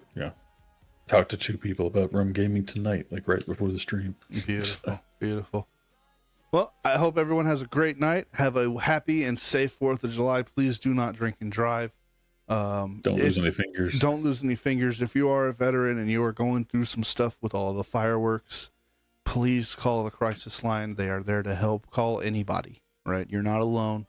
talk to 2 people about RUM-Gaming tonight, like right before the stream. Beautiful, beautiful. Well, I hope everyone has a great night. Have a happy and safe 4th of July. Please do not drink and drive. Don't lose any fingers. Don't lose any fingers. If you are a veteran and you are going through some stuff with all the fireworks, please call the crisis line. They are there to help. Call anybody, right? You're not alone.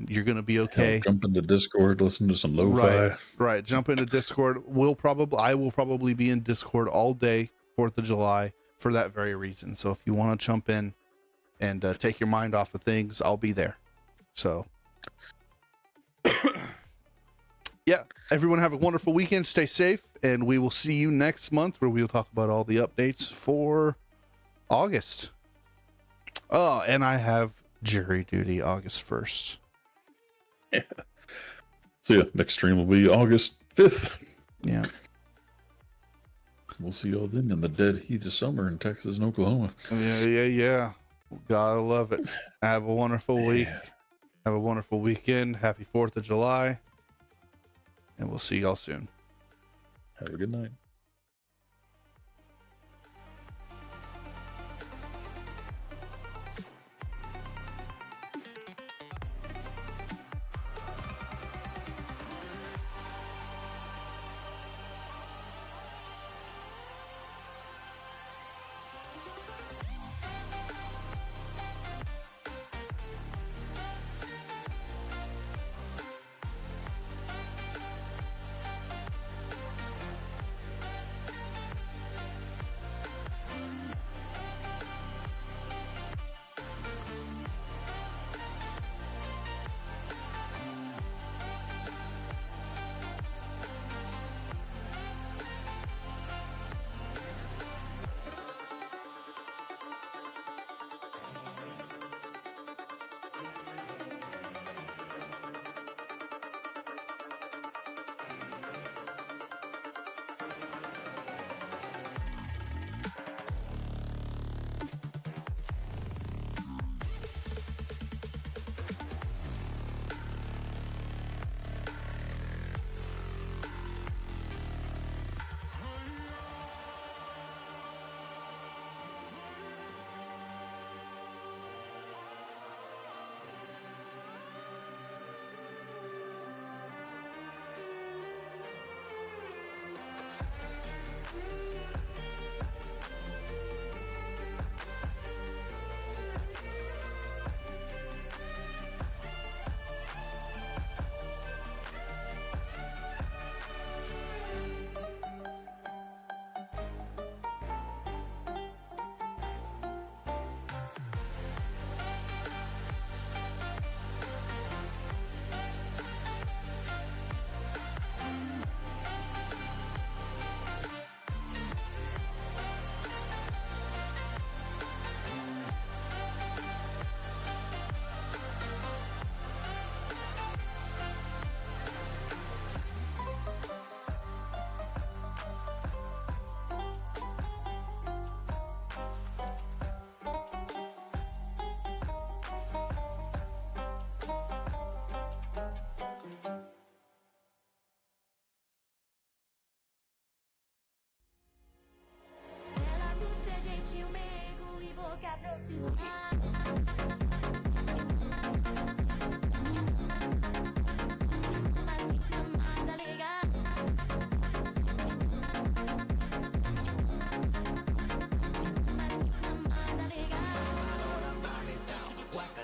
You're going to be okay. Jump into Discord, listen to some lo-fi. Right. Jump into Discord. I will probably be in Discord all day, 4th of July, for that very reason. So if you want to jump in and take your mind off of things, I'll be there. So, yeah, everyone have a wonderful weekend. Stay safe, and we will see you next month where we'll talk about all the updates for August. Oh, and I have jury duty August 1st. Yeah. So yeah, next stream will be August 5th. Yeah. We'll see y'all then in the dead heat of summer in Texas and Oklahoma. Yeah. Gotta love it. Have a wonderful week. Have a wonderful weekend. Happy 4th of July. And we'll see y'all soon. Have a good night.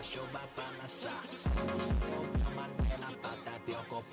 Show vai balançar. Se o seu é uma tela, batata, pioco,